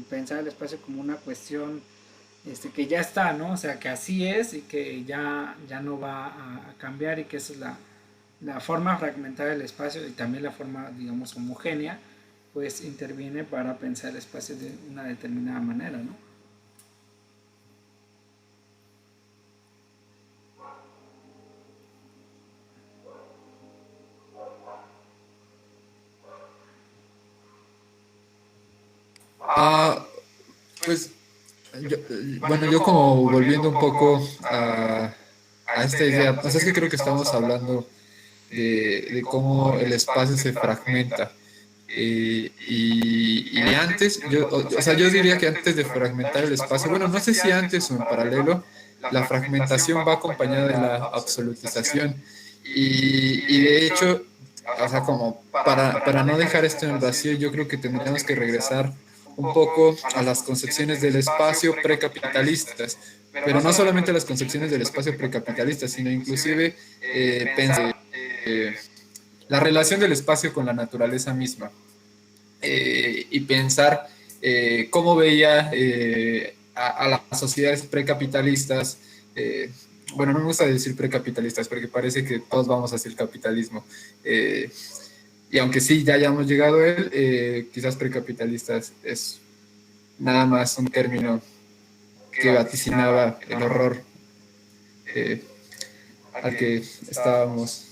Speaker 1: pensar el espacio como una cuestión que ya está, ¿no? O sea, que así es y que ya no va a cambiar y que esa es la forma fragmentada del espacio y también la forma, digamos, homogénea, pues interviene para pensar el espacio de una determinada manera, ¿no?
Speaker 2: Pues, bueno, yo como volviendo un poco a esta idea, o sea, es que creo que estamos hablando de cómo el espacio se fragmenta. Y antes, o sea, yo diría que antes de fragmentar el espacio, bueno, no sé si antes o en paralelo, la fragmentación va acompañada de la absolutización. Y de hecho, o sea, como para no dejar esto en el vacío, yo creo que tendríamos que regresar un poco a las concepciones del espacio precapitalistas, pero no solamente a las concepciones del espacio precapitalistas, sino inclusive pensar la relación del espacio con la naturaleza misma y pensar cómo veía a las sociedades precapitalistas. Bueno, no me gusta decir precapitalistas porque parece que todos vamos hacia el capitalismo. Y aunque sí, ya hayamos llegado a él, quizás precapitalistas es nada más un término que vaticinaba el horror al que estábamos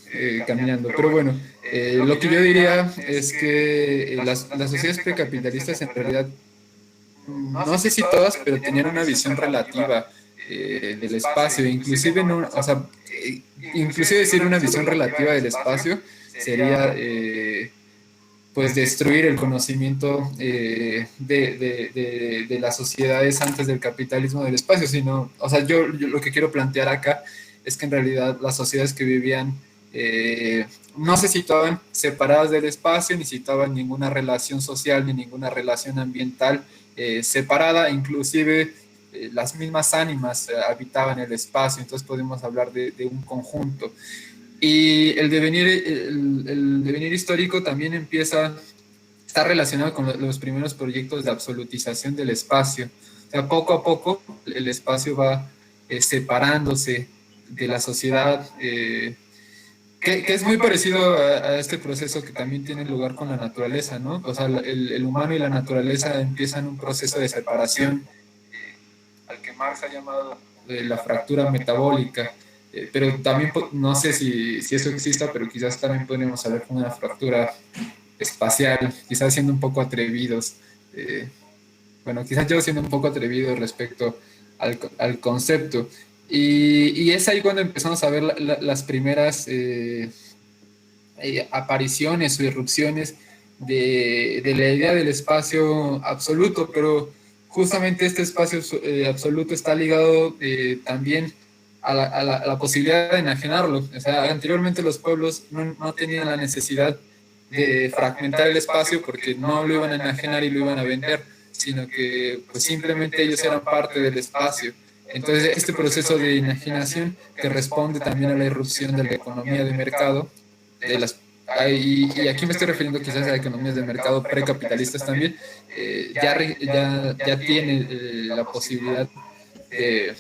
Speaker 2: caminando. Pero bueno, lo que yo diría es que las sociedades precapitalistas en realidad, no sé si todas, pero tenían una visión relativa del espacio, inclusive, no, o sea, inclusive decir una visión relativa del espacio sería pues destruir el conocimiento de las sociedades antes del capitalismo del espacio, sino, o sea, yo lo que quiero plantear acá es que en realidad las sociedades que vivían no se situaban separadas del espacio, ni situaban ninguna relación social, ni ninguna relación ambiental separada, inclusive las mismas ánimas habitaban el espacio, entonces podemos hablar de un conjunto. Y el devenir histórico también está relacionado con los primeros proyectos de absolutización del espacio. O sea, poco a poco el espacio va separándose de la sociedad, que es muy parecido a este proceso que también tiene lugar con la naturaleza, ¿no? O sea, el humano y la naturaleza empiezan un proceso de separación al que Marx ha llamado la fractura metabólica, pero también no sé si eso exista, pero quizás también podríamos hablar con una fractura espacial, quizás siendo un poco atrevidos. eh, bueno, quizás yo siendo un poco atrevido respecto al concepto. Y es ahí cuando empezamos a ver las primeras apariciones o irrupciones de la idea del espacio absoluto, pero justamente este espacio absoluto está ligado también a la posibilidad de enajenarlo. O sea, anteriormente los pueblos no tenían la necesidad de fragmentar el espacio porque no lo iban a enajenar y lo iban a vender, sino que pues simplemente ellos eran parte del espacio. Entonces, este proceso de enajenación que responde también a la irrupción de la economía de mercado, de las, y aquí me estoy refiriendo quizás a economías de mercado precapitalistas también, ya tiene la posibilidad de,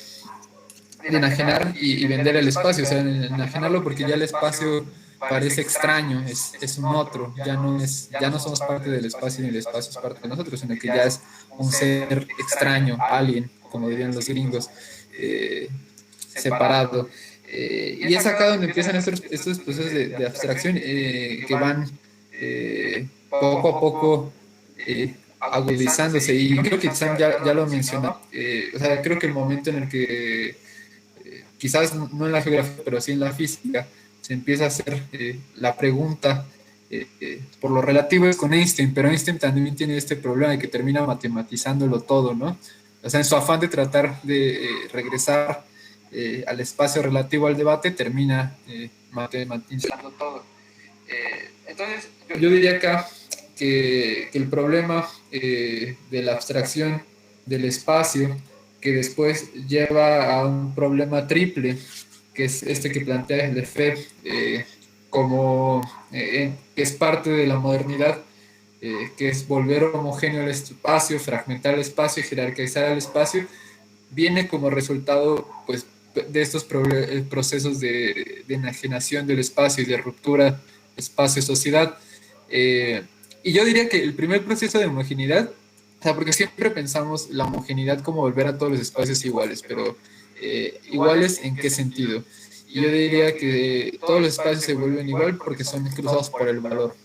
Speaker 2: de enajenar y vender el espacio, o sea, enajenarlo porque ya el espacio parece extraño, es un otro, ya no somos parte del espacio ni el espacio es parte de nosotros, sino que ya es un ser extraño, alien, como dirían los gringos, eh, separado. Y es acá donde empiezan estos procesos de abstracción que van poco a poco agudizándose. Y creo que Sam ya lo mencionó. O sea, creo que el momento en el que, quizás no en la geografía, pero sí en la física, se empieza a hacer la pregunta por lo relativo es con Einstein, pero Einstein también tiene este problema de que termina matematizándolo todo, ¿no? O sea, en su afán de tratar de regresar al espacio relativo al debate, termina matematizando todo. Entonces, yo diría acá que el problema de la abstracción del espacio, que después lleva a un problema triple, que es este que plantea Lefebvre, que es parte de la modernidad, que es volver homogéneo el espacio, fragmentar el espacio y jerarquizar el espacio, viene como resultado pues, de estos procesos de enajenación del espacio y de ruptura espacio-sociedad. Y yo diría que el primer proceso de homogeneidad, o sea, porque siempre pensamos la homogeneidad como volver a todos los espacios iguales, pero iguales en qué sentido. Y yo diría que todos los espacios se vuelven igual porque son cruzados por el valor.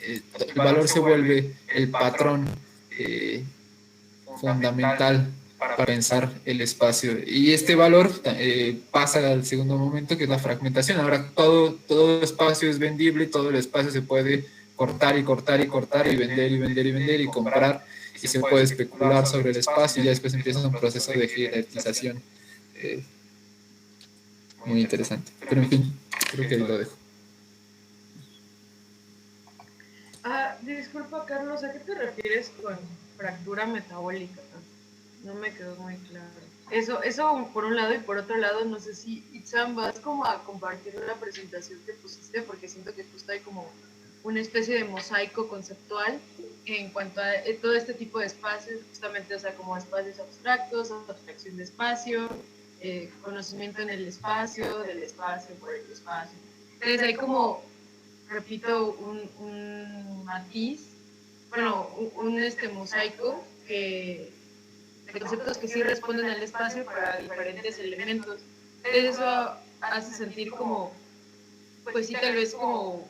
Speaker 2: El valor se vuelve el patrón fundamental para pensar el espacio. Y este valor pasa al segundo momento, que es la fragmentación. Ahora todo espacio es vendible, todo el espacio se puede cortar y cortar y cortar y vender y vender y vender y comprar y se puede especular sobre el espacio y ya después empieza un proceso de jerarquización muy interesante. Pero en fin, creo que ahí lo dejo.
Speaker 7: Disculpa, Carlos, ¿a qué te refieres con fractura metabólica? No me quedó muy claro. Eso por un lado, y por otro lado, no sé si, Itzam, vas como a compartir una presentación que pusiste, porque siento que justo hay como una especie de mosaico conceptual en cuanto a todo este tipo de espacios, justamente, o sea, como espacios abstractos, abstracción de espacio, conocimiento en el espacio, del espacio por el espacio. Entonces hay como, repito, un matiz, bueno, un mosaico de conceptos que sí responden al espacio para diferentes elementos. Entonces eso hace sentir como, pues sí, tal vez como,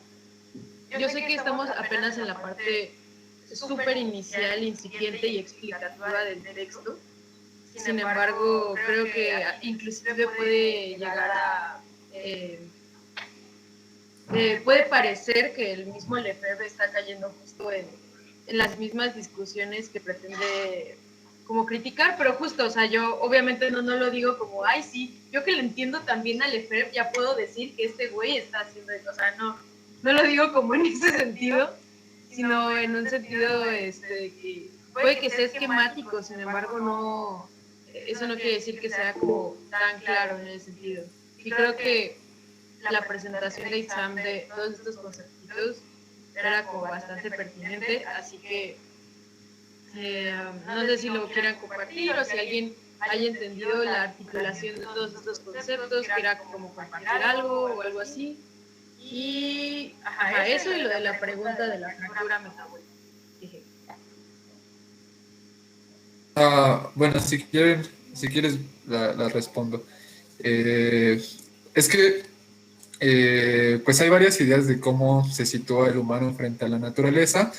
Speaker 7: yo sé que estamos apenas en la parte súper inicial, incipiente y explicativa del texto. Sin embargo, creo que inclusive puede llegar a... puede parecer que el mismo Lefebvre está cayendo justo en las mismas discusiones que pretende como criticar, pero justo, o sea, yo obviamente no lo digo como, ay, sí, yo que le entiendo también a Lefebvre, ya puedo decir que este güey está haciendo eso, o sea, no lo digo como en ese sentido, sino en un sentido que puede que sea esquemático, sin embargo, eso no quiere decir que sea como tan claro en ese sentido. Y creo que la presentación de Itzam de todos estos conceptos era como bastante pertinente, así que no sé si lo quieran compartir o si alguien haya entendido la articulación de todos estos conceptos, quiera como compartir algo o algo así. Y eso y lo de la pregunta de la fractura metabólica.
Speaker 2: Bueno, si quieres la respondo. Es que pues hay varias ideas de cómo se sitúa el humano frente a la naturaleza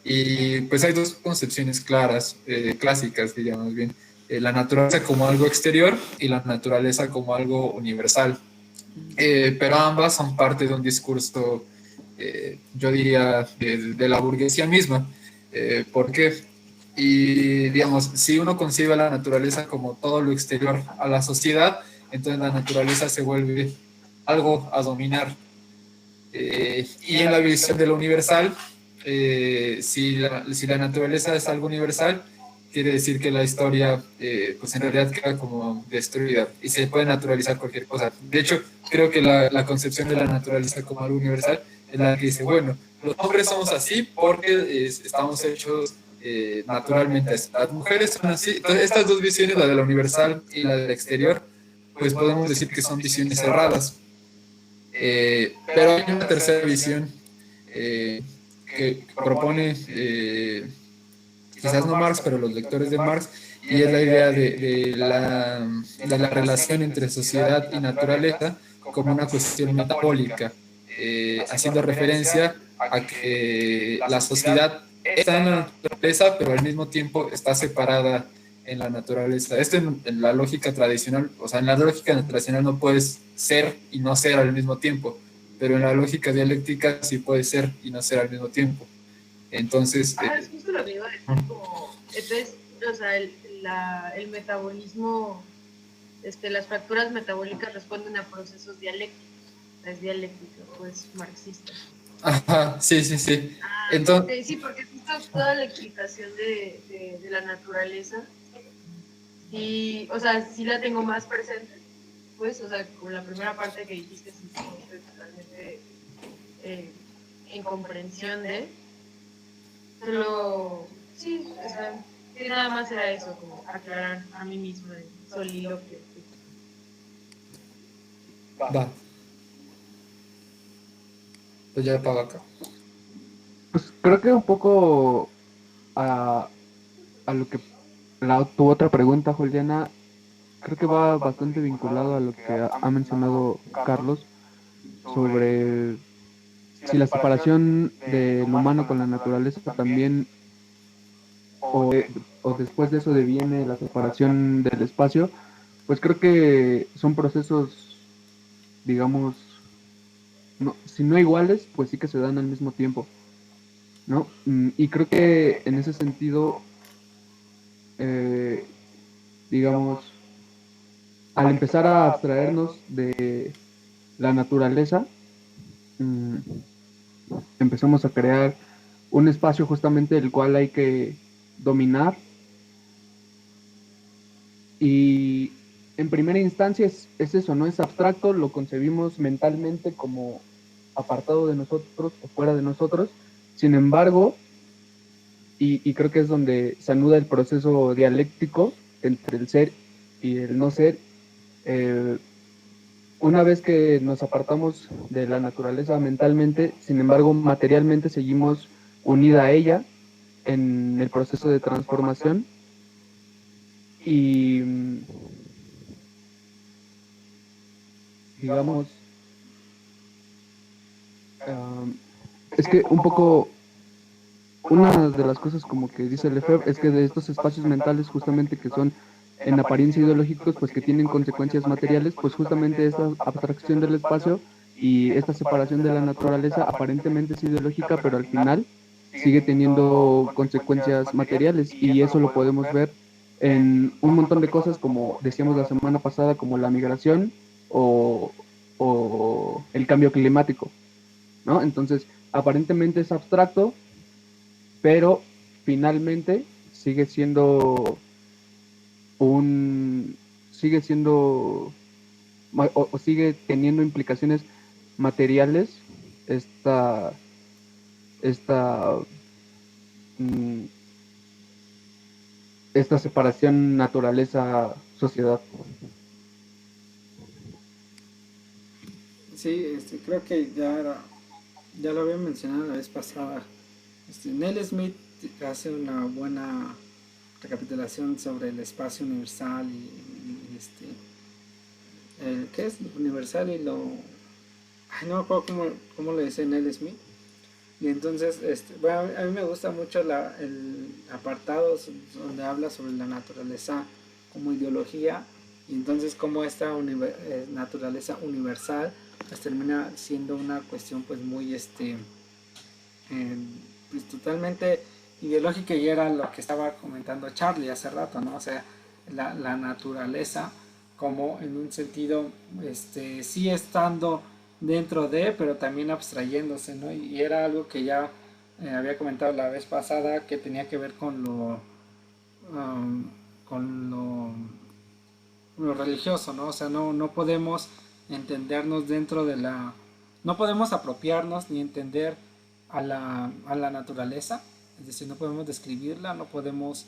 Speaker 2: y pues hay dos concepciones claras, clásicas, digamos bien, la naturaleza como algo exterior y la naturaleza como algo universal. Pero ambas son parte de un discurso, yo diría, de la burguesía misma. ¿Por qué? Y, digamos, si uno concibe a la naturaleza como todo lo exterior a la sociedad, entonces la naturaleza se vuelve algo a dominar. Y en la visión de lo universal, si la naturaleza es algo universal, quiere decir que la historia, pues en realidad queda como destruida y se puede naturalizar cualquier cosa. De hecho, creo que la concepción de la naturaleza como algo universal es la que dice, bueno, los hombres somos así porque estamos hechos naturalmente. Las mujeres son así. Entonces, estas dos visiones, la de la universal y la del exterior, pues podemos decir que son visiones cerradas. Pero hay una tercera visión que propone quizás no Marx, pero los lectores de Marx, y es la idea de la relación entre sociedad y naturaleza como una cuestión metabólica, haciendo referencia a que la sociedad está en la naturaleza, pero al mismo tiempo está separada en la naturaleza. Esto en la lógica tradicional, o sea, en la lógica tradicional no puedes ser y no ser al mismo tiempo, pero en la lógica dialéctica sí puedes ser y no ser al mismo tiempo. Entonces...
Speaker 7: es justo lo que iba a decir, como, entonces, o sea, el metabolismo, las fracturas metabólicas responden a procesos dialécticos, es dialéctica, pues marxista.
Speaker 2: Ajá, sí. Entonces,
Speaker 7: okay, sí, porque justo toda la explicación de la naturaleza, y, o sea, sí la tengo más presente, pues, o sea, con la primera parte que dijiste, sí, estoy totalmente en comprensión de, pero sí, o sea, que nada más era eso, como aclarar a mí misma el soliloquio.
Speaker 2: va. Pues ya apaga acá.
Speaker 5: Pues creo que un poco a lo que tu otra pregunta, Juliana, creo que va bastante vinculado a lo que ha mencionado Carlos sobre si la separación del humano con la naturaleza también o después de eso deviene la separación del espacio, pues creo que son procesos, digamos, si no iguales, pues sí que se dan al mismo tiempo, ¿no? Y creo que en ese sentido, digamos, al empezar a abstraernos de la naturaleza, empezamos a crear un espacio justamente el cual hay que dominar, y en primera instancia es eso, no es abstracto, lo concebimos mentalmente como apartado de nosotros o fuera de nosotros. Sin embargo, y creo que es donde se anuda el proceso dialéctico entre el ser y el no ser, una vez que nos apartamos de la naturaleza mentalmente, sin embargo, materialmente seguimos unida a ella en el proceso de transformación. Y digamos, es que un poco una de las cosas como que dice Lefebvre es que de estos espacios mentales justamente que son en apariencia ideológicos, pues que tienen consecuencias materiales, pues justamente esta abstracción del espacio y esta separación de la naturaleza aparentemente es ideológica, pero al final sigue teniendo consecuencias materiales, y eso lo podemos ver en un montón de cosas, como decíamos la semana pasada, como la migración o, o el cambio climático, ¿no? Entonces, aparentemente es abstracto, pero finalmente sigue siendo un, sigue siendo, o sigue teniendo implicaciones materiales esta, esta, mm, esta separación naturaleza-sociedad.
Speaker 1: Sí, creo que ya lo había mencionado la vez pasada. Neil Smith hace una buena recapitulación sobre el espacio universal ¿qué es? Universal y lo... Ay, no me acuerdo cómo lo dice Neil Smith. Y entonces, bueno, a mí me gusta mucho el apartado donde habla sobre la naturaleza como ideología, y entonces cómo esta naturaleza universal pues termina siendo una cuestión pues muy pues totalmente ideológica, y era lo que estaba comentando Charlie hace rato, ¿no? O sea, la naturaleza como en un sentido sí estando dentro de, pero también abstrayéndose, ¿no? Y era algo que ya había comentado la vez pasada, que tenía que ver con con lo religioso, ¿no? O sea, no podemos entendernos dentro de no podemos apropiarnos ni entender a la naturaleza, es decir, no podemos describirla, no podemos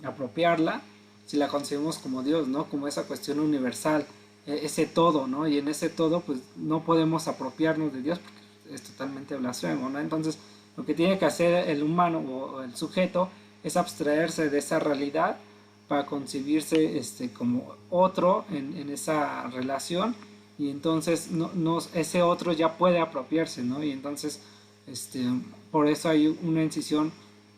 Speaker 1: apropiarla si la concebimos como Dios, ¿no? Como esa cuestión universal, ese todo, ¿no? Y en ese todo, pues no podemos apropiarnos de Dios porque es totalmente blasfemo, ¿no? Entonces, lo que tiene que hacer el humano o el sujeto es abstraerse de esa realidad para concebirse como otro en esa relación, y entonces ese otro ya puede apropiarse, ¿no? Y entonces por eso hay una incisión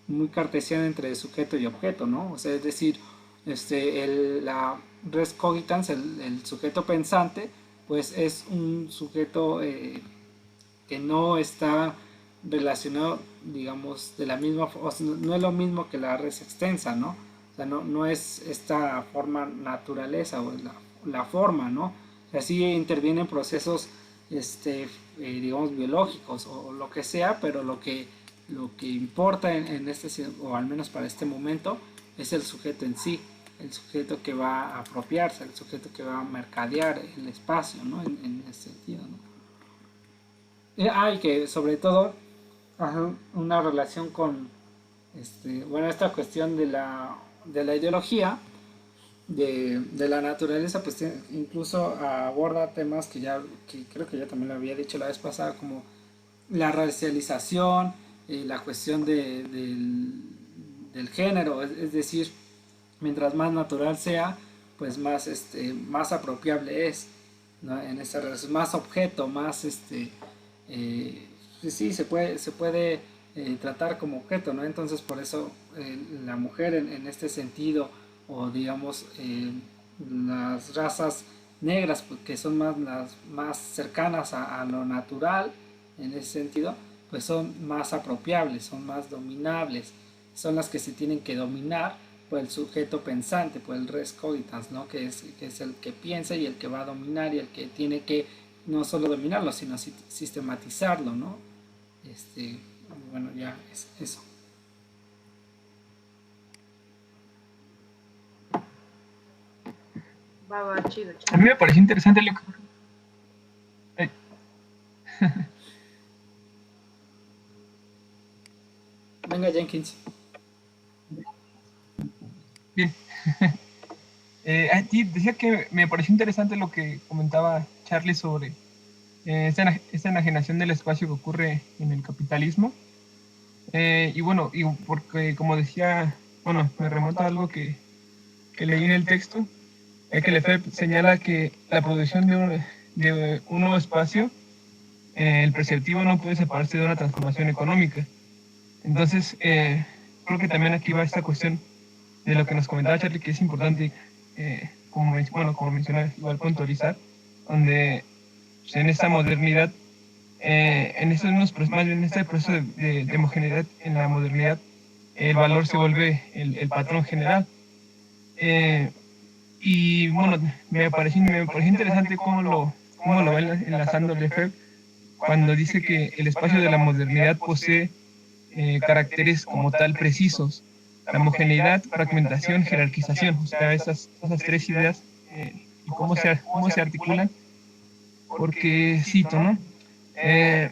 Speaker 1: muy cartesiana entre sujeto y objeto, ¿no? O sea, es decir, la res cogitans, el sujeto pensante, pues es un sujeto que no está relacionado, digamos, de la misma, o sea, no es lo mismo que la res extensa, ¿no? O sea, no es esta forma naturaleza o la forma, ¿no? O sea, sí intervienen procesos, digamos, biológicos o lo que sea, pero lo que importa en o al menos para este momento, es el sujeto en sí, el sujeto que va a apropiarse, el sujeto que va a mercadear el espacio, ¿no? En ese sentido, ¿no? Y que sobre todo una relación con bueno, esta cuestión de la ideología de la naturaleza, pues incluso aborda temas que creo que ya también lo había dicho la vez pasada, como la racialización, la cuestión del género, es decir, mientras más natural sea, pues más apropiable es, ¿no? En esta relación, más objeto, más pues sí, se puede tratar como objeto, ¿no? Entonces por eso la mujer en este sentido, o digamos las razas negras, pues, que son las más cercanas a lo natural en ese sentido, pues son más apropiables, son más dominables, son las que se tienen que dominar por el sujeto pensante, por el res cogitans, ¿no? Que es el que piensa y el que va a dominar, y el que tiene que no solo dominarlo, sino sistematizarlo, ¿no? Bueno, ya es eso.
Speaker 7: Va, chido.
Speaker 6: A mí me pareció interesante lo que...
Speaker 1: Venga, Jenkins.
Speaker 6: Bien. Decía que me pareció interesante lo que comentaba Charlie sobre esta enajenación del espacio que ocurre en el capitalismo. Y bueno, porque como decía, bueno, me remonta a algo que leí en el texto, que Lefebvre señala que la producción de un nuevo espacio, el perceptivo no puede separarse de una transformación económica. Entonces, creo que también aquí va esta cuestión de lo que nos comentaba Charlie, que es importante, como mencionaba, igual puntualizar, donde pues, en esta modernidad, en estos mismos, más bien en este proceso de homogeneidad en la modernidad,
Speaker 8: el valor se vuelve el patrón general. Y bueno, me pareció interesante cómo lo va enlazando Lefebvre cuando dice que el espacio de la modernidad posee caracteres como tal precisos: la homogeneidad, fragmentación, jerarquización. O sea, esas tres ideas, y cómo se articulan, porque cito, ¿no? Eh,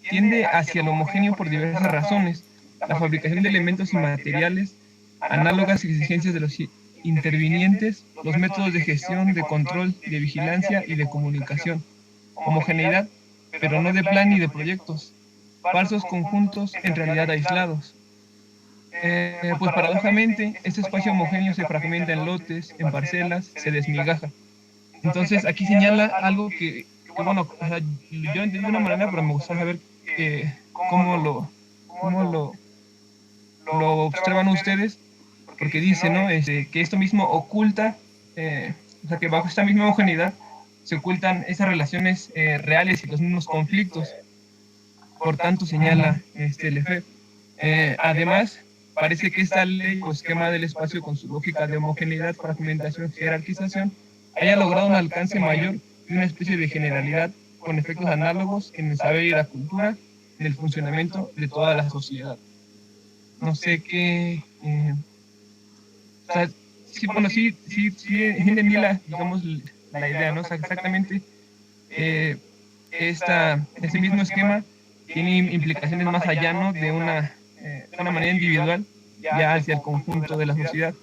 Speaker 8: tiende hacia lo homogéneo por diversas razones: la fabricación de elementos y materiales, análogas exigencias de los intervinientes, los métodos de gestión, de control, de vigilancia y de comunicación. Homogeneidad, pero no de plan ni de proyectos, falsos conjuntos en realidad aislados. Pues paradójicamente, este espacio homogéneo se fragmenta en lotes, en parcelas, se desmigaja. Entonces aquí señala algo bueno, o sea, yo entendí de una manera, pero me gustaría saber cómo lo observan ustedes, porque dice, ¿no? Que esto mismo oculta, o sea, que bajo esta misma homogeneidad se ocultan esas relaciones reales y los mismos conflictos. Por tanto, señala Lefebvre. Además, parece que esta ley o esquema del espacio, con su lógica de homogeneidad, fragmentación, jerarquización, haya logrado un alcance mayor y una especie de generalidad con efectos análogos en el saber y la cultura, en el funcionamiento de toda la sociedad. No sé qué... o sea, sí, bueno, sí entendí digamos, la idea, ¿no? O sea, exactamente ese mismo esquema tiene implicaciones más allá, ¿no? De una manera individual, ya hacia el conjunto de la sociedad.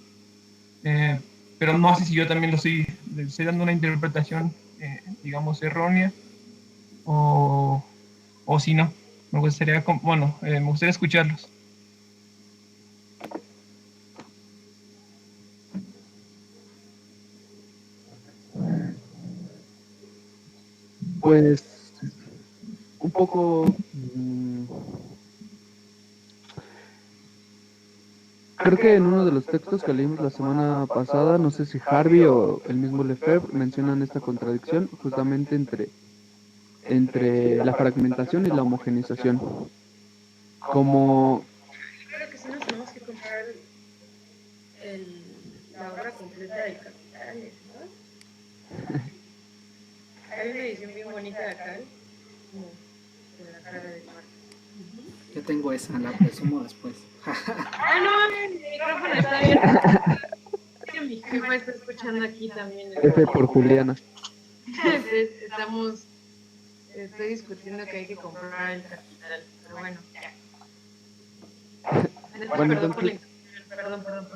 Speaker 8: Pero no sé si yo también le estoy dando una interpretación, digamos, errónea, o si no. Me gustaría escucharlos.
Speaker 5: Pues un poco, creo que en uno de los textos que leímos la semana pasada, no sé si Harvey o el mismo Lefebvre mencionan esta contradicción justamente entre la fragmentación y la homogenización. Como
Speaker 7: Creo que sí nos tenemos que comprar la obra completa de Capitales, ¿no? Hay una edición bien bonita de acá, como con la cara de Marta.
Speaker 1: Yo tengo esa, la presumo después.
Speaker 7: Ah, no, mi micrófono está bien. Mi jefa está escuchando aquí también.
Speaker 5: F por Juliana.
Speaker 7: Estoy discutiendo que hay que comprar el Capital, pero bueno, ya.
Speaker 5: Bueno,
Speaker 7: Perdón por la
Speaker 5: entonces,
Speaker 7: perdón.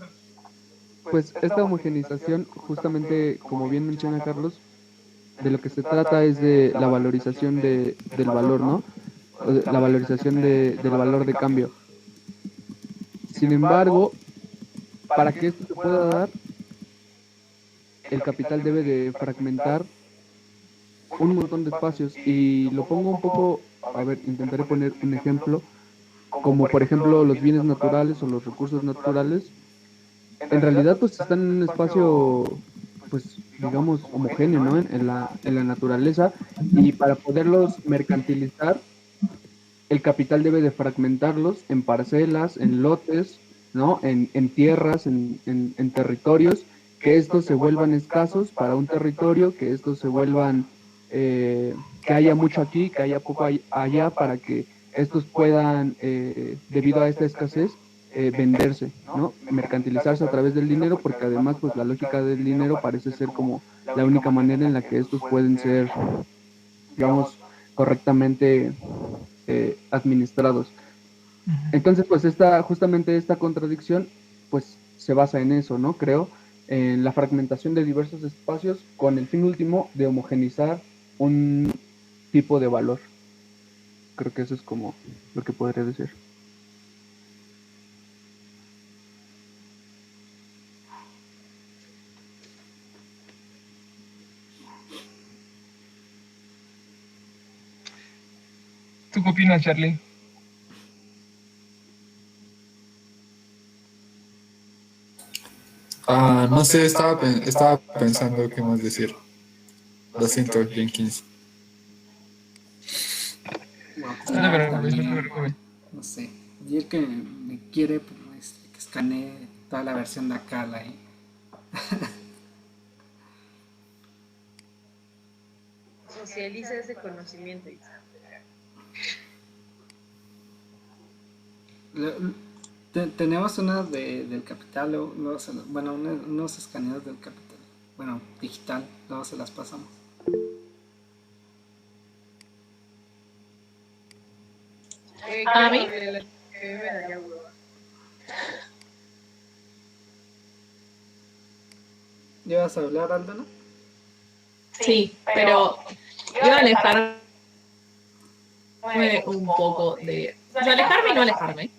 Speaker 5: pues esta homogenización, justamente como bien menciona Carlos, de lo que se trata es de la valorización del valor, ¿no? La valorización del valor de cambio. Sin embargo, para que esto se pueda dar, el capital debe de fragmentar un montón de espacios, y lo pongo un poco, a ver, intentaré poner un ejemplo, como por ejemplo los bienes naturales o los recursos naturales. En realidad pues están en un espacio, pues digamos, homogéneo, ¿no? En la naturaleza, y para poderlos mercantilizar, el capital debe de fragmentarlos en parcelas, en lotes, ¿no? En tierras, en territorios, que estos se vuelvan escasos para un territorio, que estos se vuelvan, que haya mucho aquí, que haya poco allá, para que estos puedan, debido a esta escasez, venderse, ¿no? Mercantilizarse a través del dinero, porque además pues la lógica del dinero parece ser como la única manera en la que estos pueden ser, digamos, correctamente administrados. Entonces, pues justamente esta contradicción, pues se basa en eso, ¿no? Creo, en la fragmentación de diversos espacios con el fin último de homogeneizar un tipo de valor. Creo que eso es como lo que podría decir.
Speaker 8: ¿Tú qué opinas, Charlie?
Speaker 2: No sé, estaba pensando qué más decir. Lo siento, Jenkins.
Speaker 1: Wow,
Speaker 8: No te preocupes, no te preocupes.
Speaker 1: no sé. Y el que me quiere, pues, que escanee toda la versión de acá, ahí.
Speaker 7: Socializa ese conocimiento, Itzam.
Speaker 1: Tenemos unas del Capital, bueno, unos escaneados del Capital, bueno, digital, luego se las pasamos.
Speaker 6: A mí
Speaker 7: Me daría hueva.
Speaker 1: ¿Llevas a hablar, Aldana?
Speaker 6: sí, pero iba a alejarme un poco de... O sea, alejarme y no alejarme.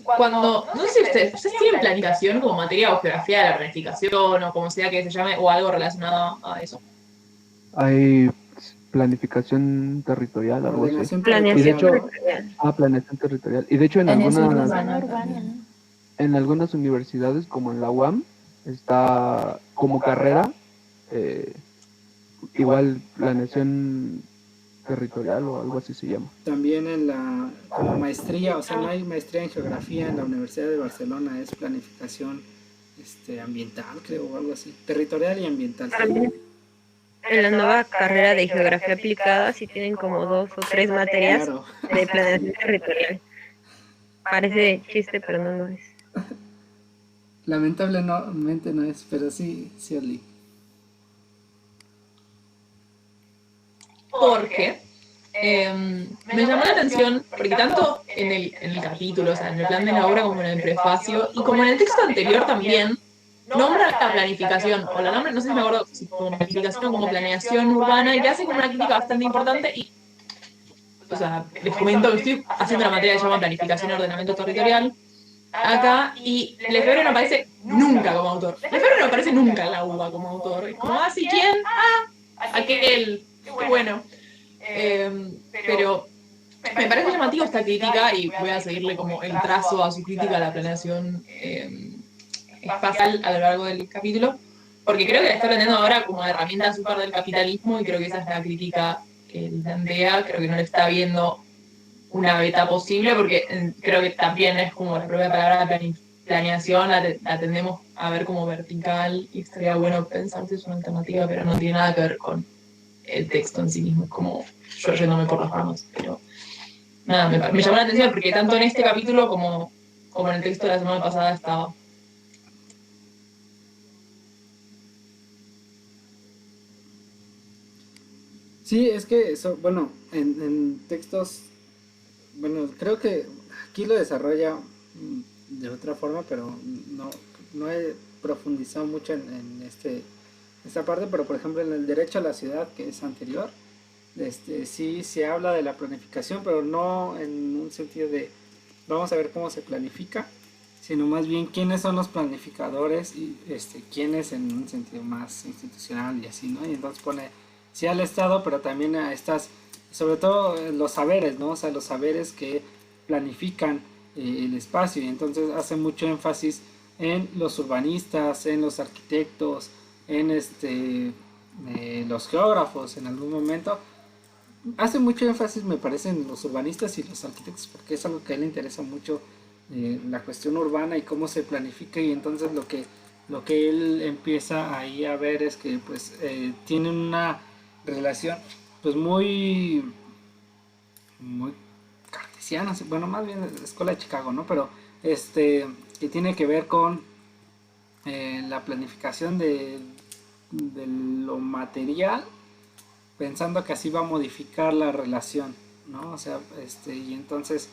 Speaker 6: Cuando, no sé si ustedes tienen planificación como materia o geografía de la planificación o como sea que se llame o algo relacionado a eso.
Speaker 5: Hay planificación territorial, algo así.
Speaker 1: Ordenación
Speaker 5: Y de hecho,
Speaker 1: territorial.
Speaker 5: planeación territorial. Y de hecho en
Speaker 4: Planeación
Speaker 5: algunas,
Speaker 4: urbana, ¿no?
Speaker 5: en algunas universidades, como en la UAM, está como carrera, igual planeación territorial o algo así se llama.
Speaker 1: También en la como maestría, o sea, no hay maestría en geografía en la Universidad de Barcelona, es planificación ambiental, creo, o algo así, territorial y ambiental.
Speaker 9: En la nueva carrera de geografía aplicada sí tienen como 2 o 3 materias
Speaker 1: Claro.
Speaker 9: de planeación territorial. Parece chiste, pero no lo es.
Speaker 1: Lamentablemente no es, pero sí, Oli.
Speaker 6: Porque me llamó la atención, porque tanto en el capítulo, o sea, en el plan de la obra como en el prefacio, y como en el texto anterior también, nombra la planificación, o la nombra, no sé si me acuerdo si como planificación o como planeación urbana, y le hace como una crítica bastante importante, y, o sea, les comento que estoy haciendo una materia que se llama planificación y ordenamiento territorial, acá, y Lefebvre no aparece nunca como autor. Lefebvre no aparece nunca en la UBA como autor. Es como, ¿sí quién? Aquel. Qué bueno. Pero me parece llamativo esta crítica y voy a seguirle como el trazo a su crítica a la planeación espacial a lo largo del capítulo, porque creo que la está aprendiendo ahora como herramienta súper del capitalismo y creo que esa es la crítica que él plantea. Creo que no le está viendo una beta posible, porque creo que también es como la propia palabra planeación, la tendemos a ver como vertical y estaría bueno pensar si es una alternativa, pero no tiene nada que ver con el texto en sí mismo, es como yo yéndome por las ramas, pero nada, me llamó la atención porque tanto en este capítulo como en el texto de la semana pasada estaba.
Speaker 1: Sí, es que eso, bueno, en textos, bueno, creo que aquí lo desarrolla de otra forma, pero no he profundizado mucho en esta parte, pero por ejemplo en el derecho a la ciudad, que es anterior, sí se habla de la planificación, pero no en un sentido de vamos a ver cómo se planifica, sino más bien quiénes son los planificadores y quiénes en un sentido más institucional y así, ¿no? Y entonces pone sí al Estado, pero también a estas, sobre todo los saberes, ¿no? O sea, los saberes que planifican el espacio, y entonces hace mucho énfasis en los urbanistas, en los arquitectos, en los geógrafos en algún momento. Hace mucho énfasis, me parece, en los urbanistas y los arquitectos, porque es algo que a él le interesa mucho, la cuestión urbana y cómo se planifica, y entonces lo que él empieza ahí a ver es que pues tienen una relación pues muy cartesiana, bueno, más bien la escuela de Chicago, ¿no? Pero que tiene que ver con la planificación de lo material, pensando que así va a modificar la relación, ¿no? O sea, y entonces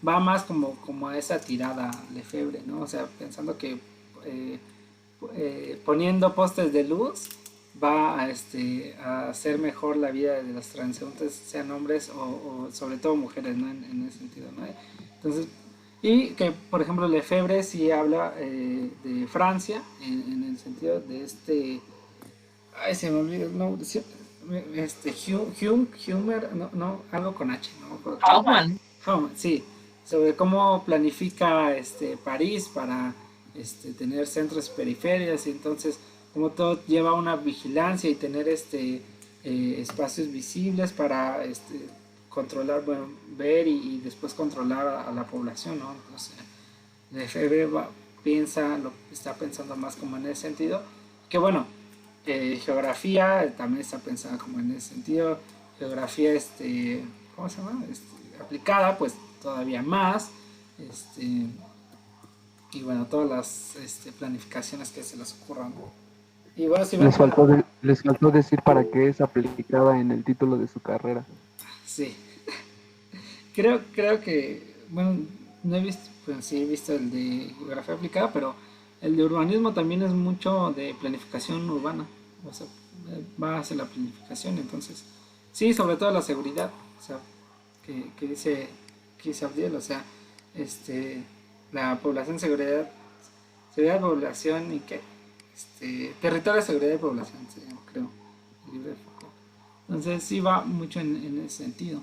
Speaker 1: va más como a esa tirada Lefebvre, ¿no? O sea, pensando que poniendo postes de luz va a hacer mejor la vida de los transeúntes, sean hombres o sobre todo mujeres, ¿no? En ese sentido, ¿no? Entonces, y que por ejemplo Lefebvre sí habla de Francia en el sentido de ay, se me olvidó el nombre, Humer, no, algo con H, ¿no?
Speaker 6: Kaufman.
Speaker 1: Sí, sobre cómo planifica París para tener centros y periferias, y entonces como todo lleva una vigilancia y tener espacios visibles para controlar, bueno, ver y después controlar a la población, ¿no? Entonces, Lefebvre está pensando más como en ese sentido, que bueno, geografía también está pensada como en ese sentido, geografía, ¿cómo se llama? Aplicada, pues todavía más, y bueno, todas las planificaciones que se les ocurran, ¿no? Y bueno, si
Speaker 5: Les faltó decir para qué es aplicada en el título de su carrera.
Speaker 1: sí, creo que, bueno, no he visto, pues sí he visto el de geografía aplicada, pero el de urbanismo también es mucho de planificación urbana, o sea, va hacia la planificación, entonces, sí, sobre todo la seguridad, o sea, que dice Abdiel, o sea, la población, seguridad, población y qué, territorio, seguridad y población, se llama, creo, el libro de Foucault. Entonces sí va mucho en ese sentido.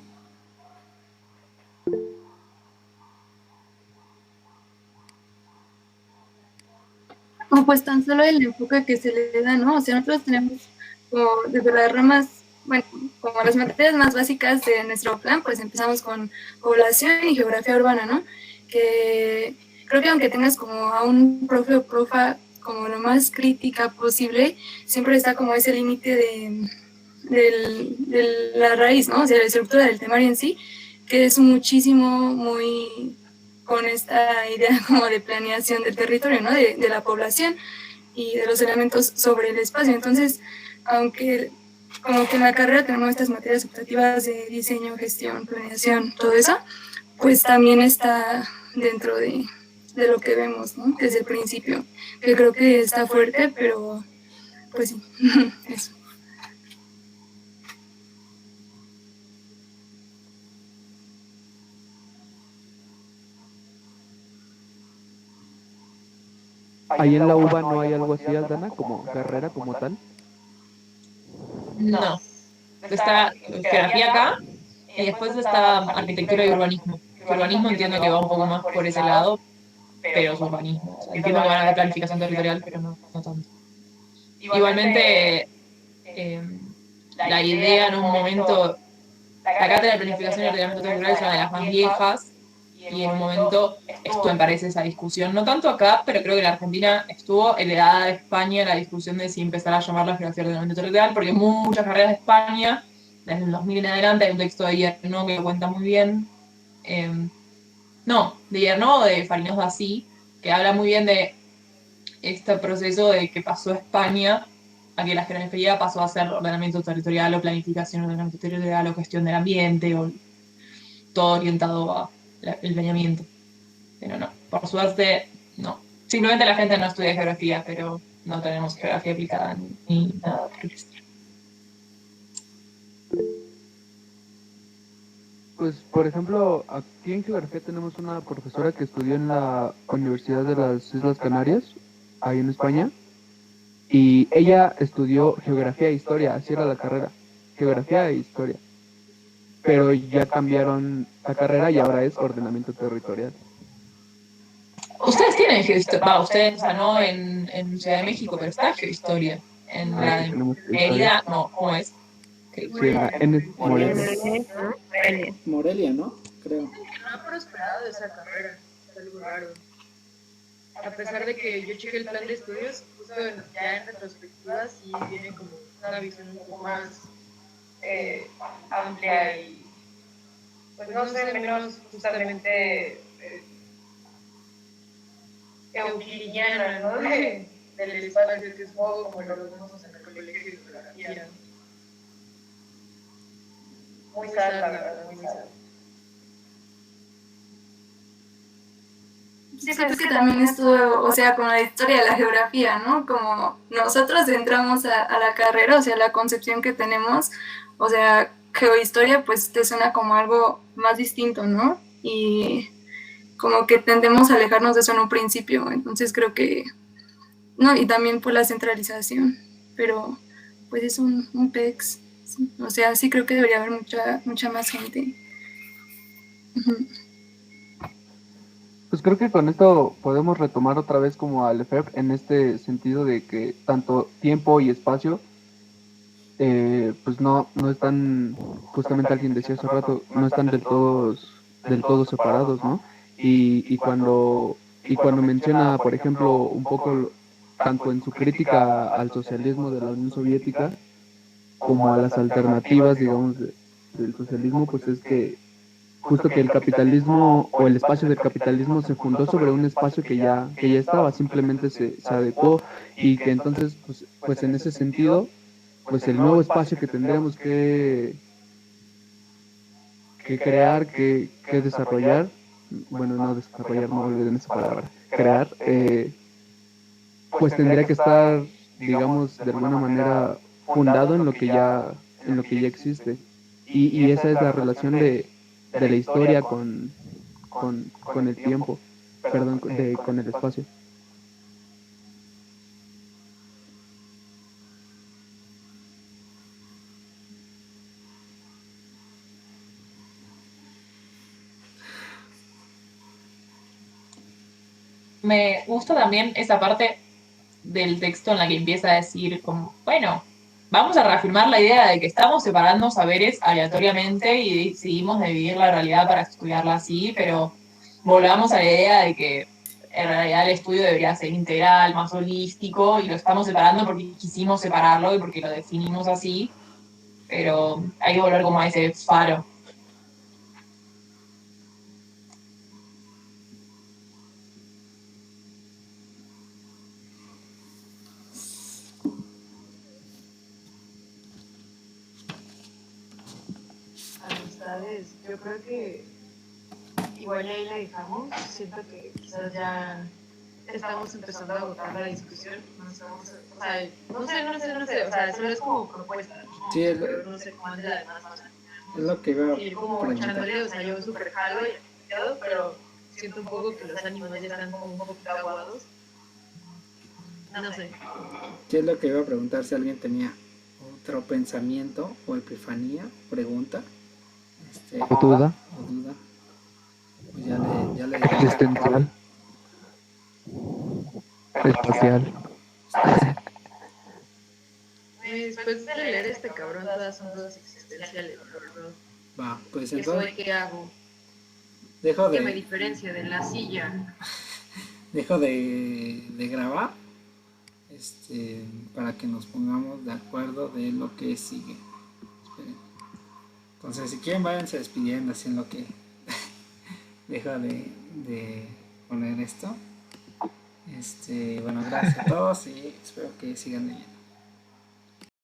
Speaker 3: O pues tan solo el enfoque que se le da, ¿no? O sea, nosotros tenemos como desde las ramas, bueno, como las materias más básicas de nuestro plan, pues empezamos con población y geografía urbana, ¿no? Que creo que aunque tengas como a un profe o profa como lo más crítica posible, siempre está como ese límite de la raíz, ¿no? O sea, la estructura del temario en sí, que es muchísimo, muy con esta idea como de planeación del territorio, ¿no? De la población y de los elementos sobre el espacio. Entonces, aunque como que en la carrera tenemos estas materias optativas de diseño, gestión, planeación, todo eso, pues también está dentro de lo que vemos, ¿no? Desde el principio, que creo que está fuerte, pero pues sí, eso.
Speaker 5: Ahí en la UBA no hay algo así, Aldana, como carrera como tal.
Speaker 6: No. Está geografía acá y después está arquitectura y urbanismo. Urbanismo entiendo que va un poco más por ese lado, pero es urbanismo. O sea, entiendo que van a ver planificación territorial, pero no tanto. Igualmente, la idea en un momento, la cátedra de planificación y ordenamiento territorial es una de las más viejas, y en un momento esto me parece esa discusión, no tanto acá, pero creo que en la Argentina estuvo heredada de España la discusión de si empezar a llamarla geografía de ordenamiento territorial, porque muchas carreras de España, desde el 2000 en adelante, hay un texto de Yerno que lo cuenta muy bien, de Yerno o de Fariñas Bassi, que habla muy bien de este proceso de que pasó España a que la geografía pasó a ser ordenamiento territorial o planificación, ordenamiento territorial o gestión del ambiente, o todo orientado a el planeamiento. Pero no, por suerte, no. Simplemente la gente no estudia geografía, pero no tenemos geografía aplicada ni nada por el estilo.
Speaker 5: Pues, por ejemplo, aquí en geografía tenemos una profesora que estudió en la Universidad de las Islas Canarias, ahí en España, y ella estudió geografía e historia, así era la carrera, geografía e historia. Pero ya cambiaron la carrera y ahora es ordenamiento territorial.
Speaker 6: Ustedes tienen geohistoria, ustedes, o sea, no en Ciudad de México, pero está geohistoria. En la de Mérida, no, ¿cómo es?
Speaker 5: Sí, en
Speaker 1: Morelia, ¿no? Creo.
Speaker 7: No ha prosperado esa carrera, es algo raro. A pesar de que yo chequé el plan de estudios, justo ya en retrospectiva sí viene como una visión un poco más amplia y, pues no sé, menos justamente euclidiana, ¿no? Del espacio, que es un poco como lo vemos en el colegio de geografía. Muy sad, la verdad, muy sad.
Speaker 3: Sí, creo que también estuvo, o sea, con la historia de la geografía, ¿no? Como nosotros entramos a la carrera, o sea, la concepción que tenemos, o sea, geohistoria, pues te suena como algo más distinto, ¿no? Y como que tendemos a alejarnos de eso en un principio, entonces creo que, no, y también por la centralización, pero pues es un PEX, ¿sí? O sea, sí creo que debería haber mucha más gente.
Speaker 5: Pues creo que con esto podemos retomar otra vez como al Lefebvre en este sentido de que tanto tiempo y espacio pues no están, justamente alguien decía hace rato, no están del todo separados, ¿no? Y cuando menciona, por ejemplo, un poco, tanto en su crítica al socialismo de la Unión Soviética, como a las alternativas, digamos, del socialismo, pues es que justo que el capitalismo o el espacio del capitalismo se fundó sobre un espacio que ya estaba, simplemente se adecuó y que entonces, pues en ese sentido, pues el nuevo espacio que tendríamos que crear, que desarrollar, bueno, no desarrollar, no olviden esa palabra, crear, pues tendría que estar, digamos, de alguna manera fundado en lo que ya existe. Y esa es la relación de la historia con el tiempo, perdón, con el espacio.
Speaker 6: Me gusta también esa parte del texto en la que empieza a decir como, bueno, vamos a reafirmar la idea de que estamos separando saberes aleatoriamente y decidimos dividir la realidad para estudiarla así, pero volvamos a la idea de que en realidad el estudio debería ser integral, más holístico, y lo estamos separando porque quisimos separarlo y porque lo definimos así, pero hay que volver como a ese faro.
Speaker 7: Amistades, yo creo que igual ahí la dejamos. Siento que quizás ya estamos empezando a agotar la discusión. No estamos, o sea, no sé, o sea, solo es como propuesta, ¿no?
Speaker 1: Sí,
Speaker 7: Pero no sé cómo ande la demás.
Speaker 1: es lo que iba a
Speaker 7: Ir como
Speaker 1: preguntar.
Speaker 7: echándole, o sea, yo súper jalo y todo, pero siento un poco que los ánimos ya están como un poco aguados. No sé.
Speaker 1: Sí, es lo que iba a preguntar si alguien tenía otro pensamiento o epifanía, pregunta,
Speaker 5: ¿O duda?
Speaker 1: o duda. Pues ya le
Speaker 5: Existencial, espacial.
Speaker 7: Después de leer este cabrón, todas son dudas existenciales, bro.
Speaker 1: Va, pues
Speaker 7: ¿Qué soy?
Speaker 1: entonces
Speaker 7: ¿Qué hago?
Speaker 1: dejo
Speaker 7: ¿Qué me
Speaker 1: de,
Speaker 7: diferencia de la silla?
Speaker 1: dejo de grabar para que nos pongamos de acuerdo de lo que sigue. Esperen. Entonces, si quieren, váyanse despidiendo así en lo que dejo de poner esto. Bueno, gracias a todos y espero que sigan leyendo.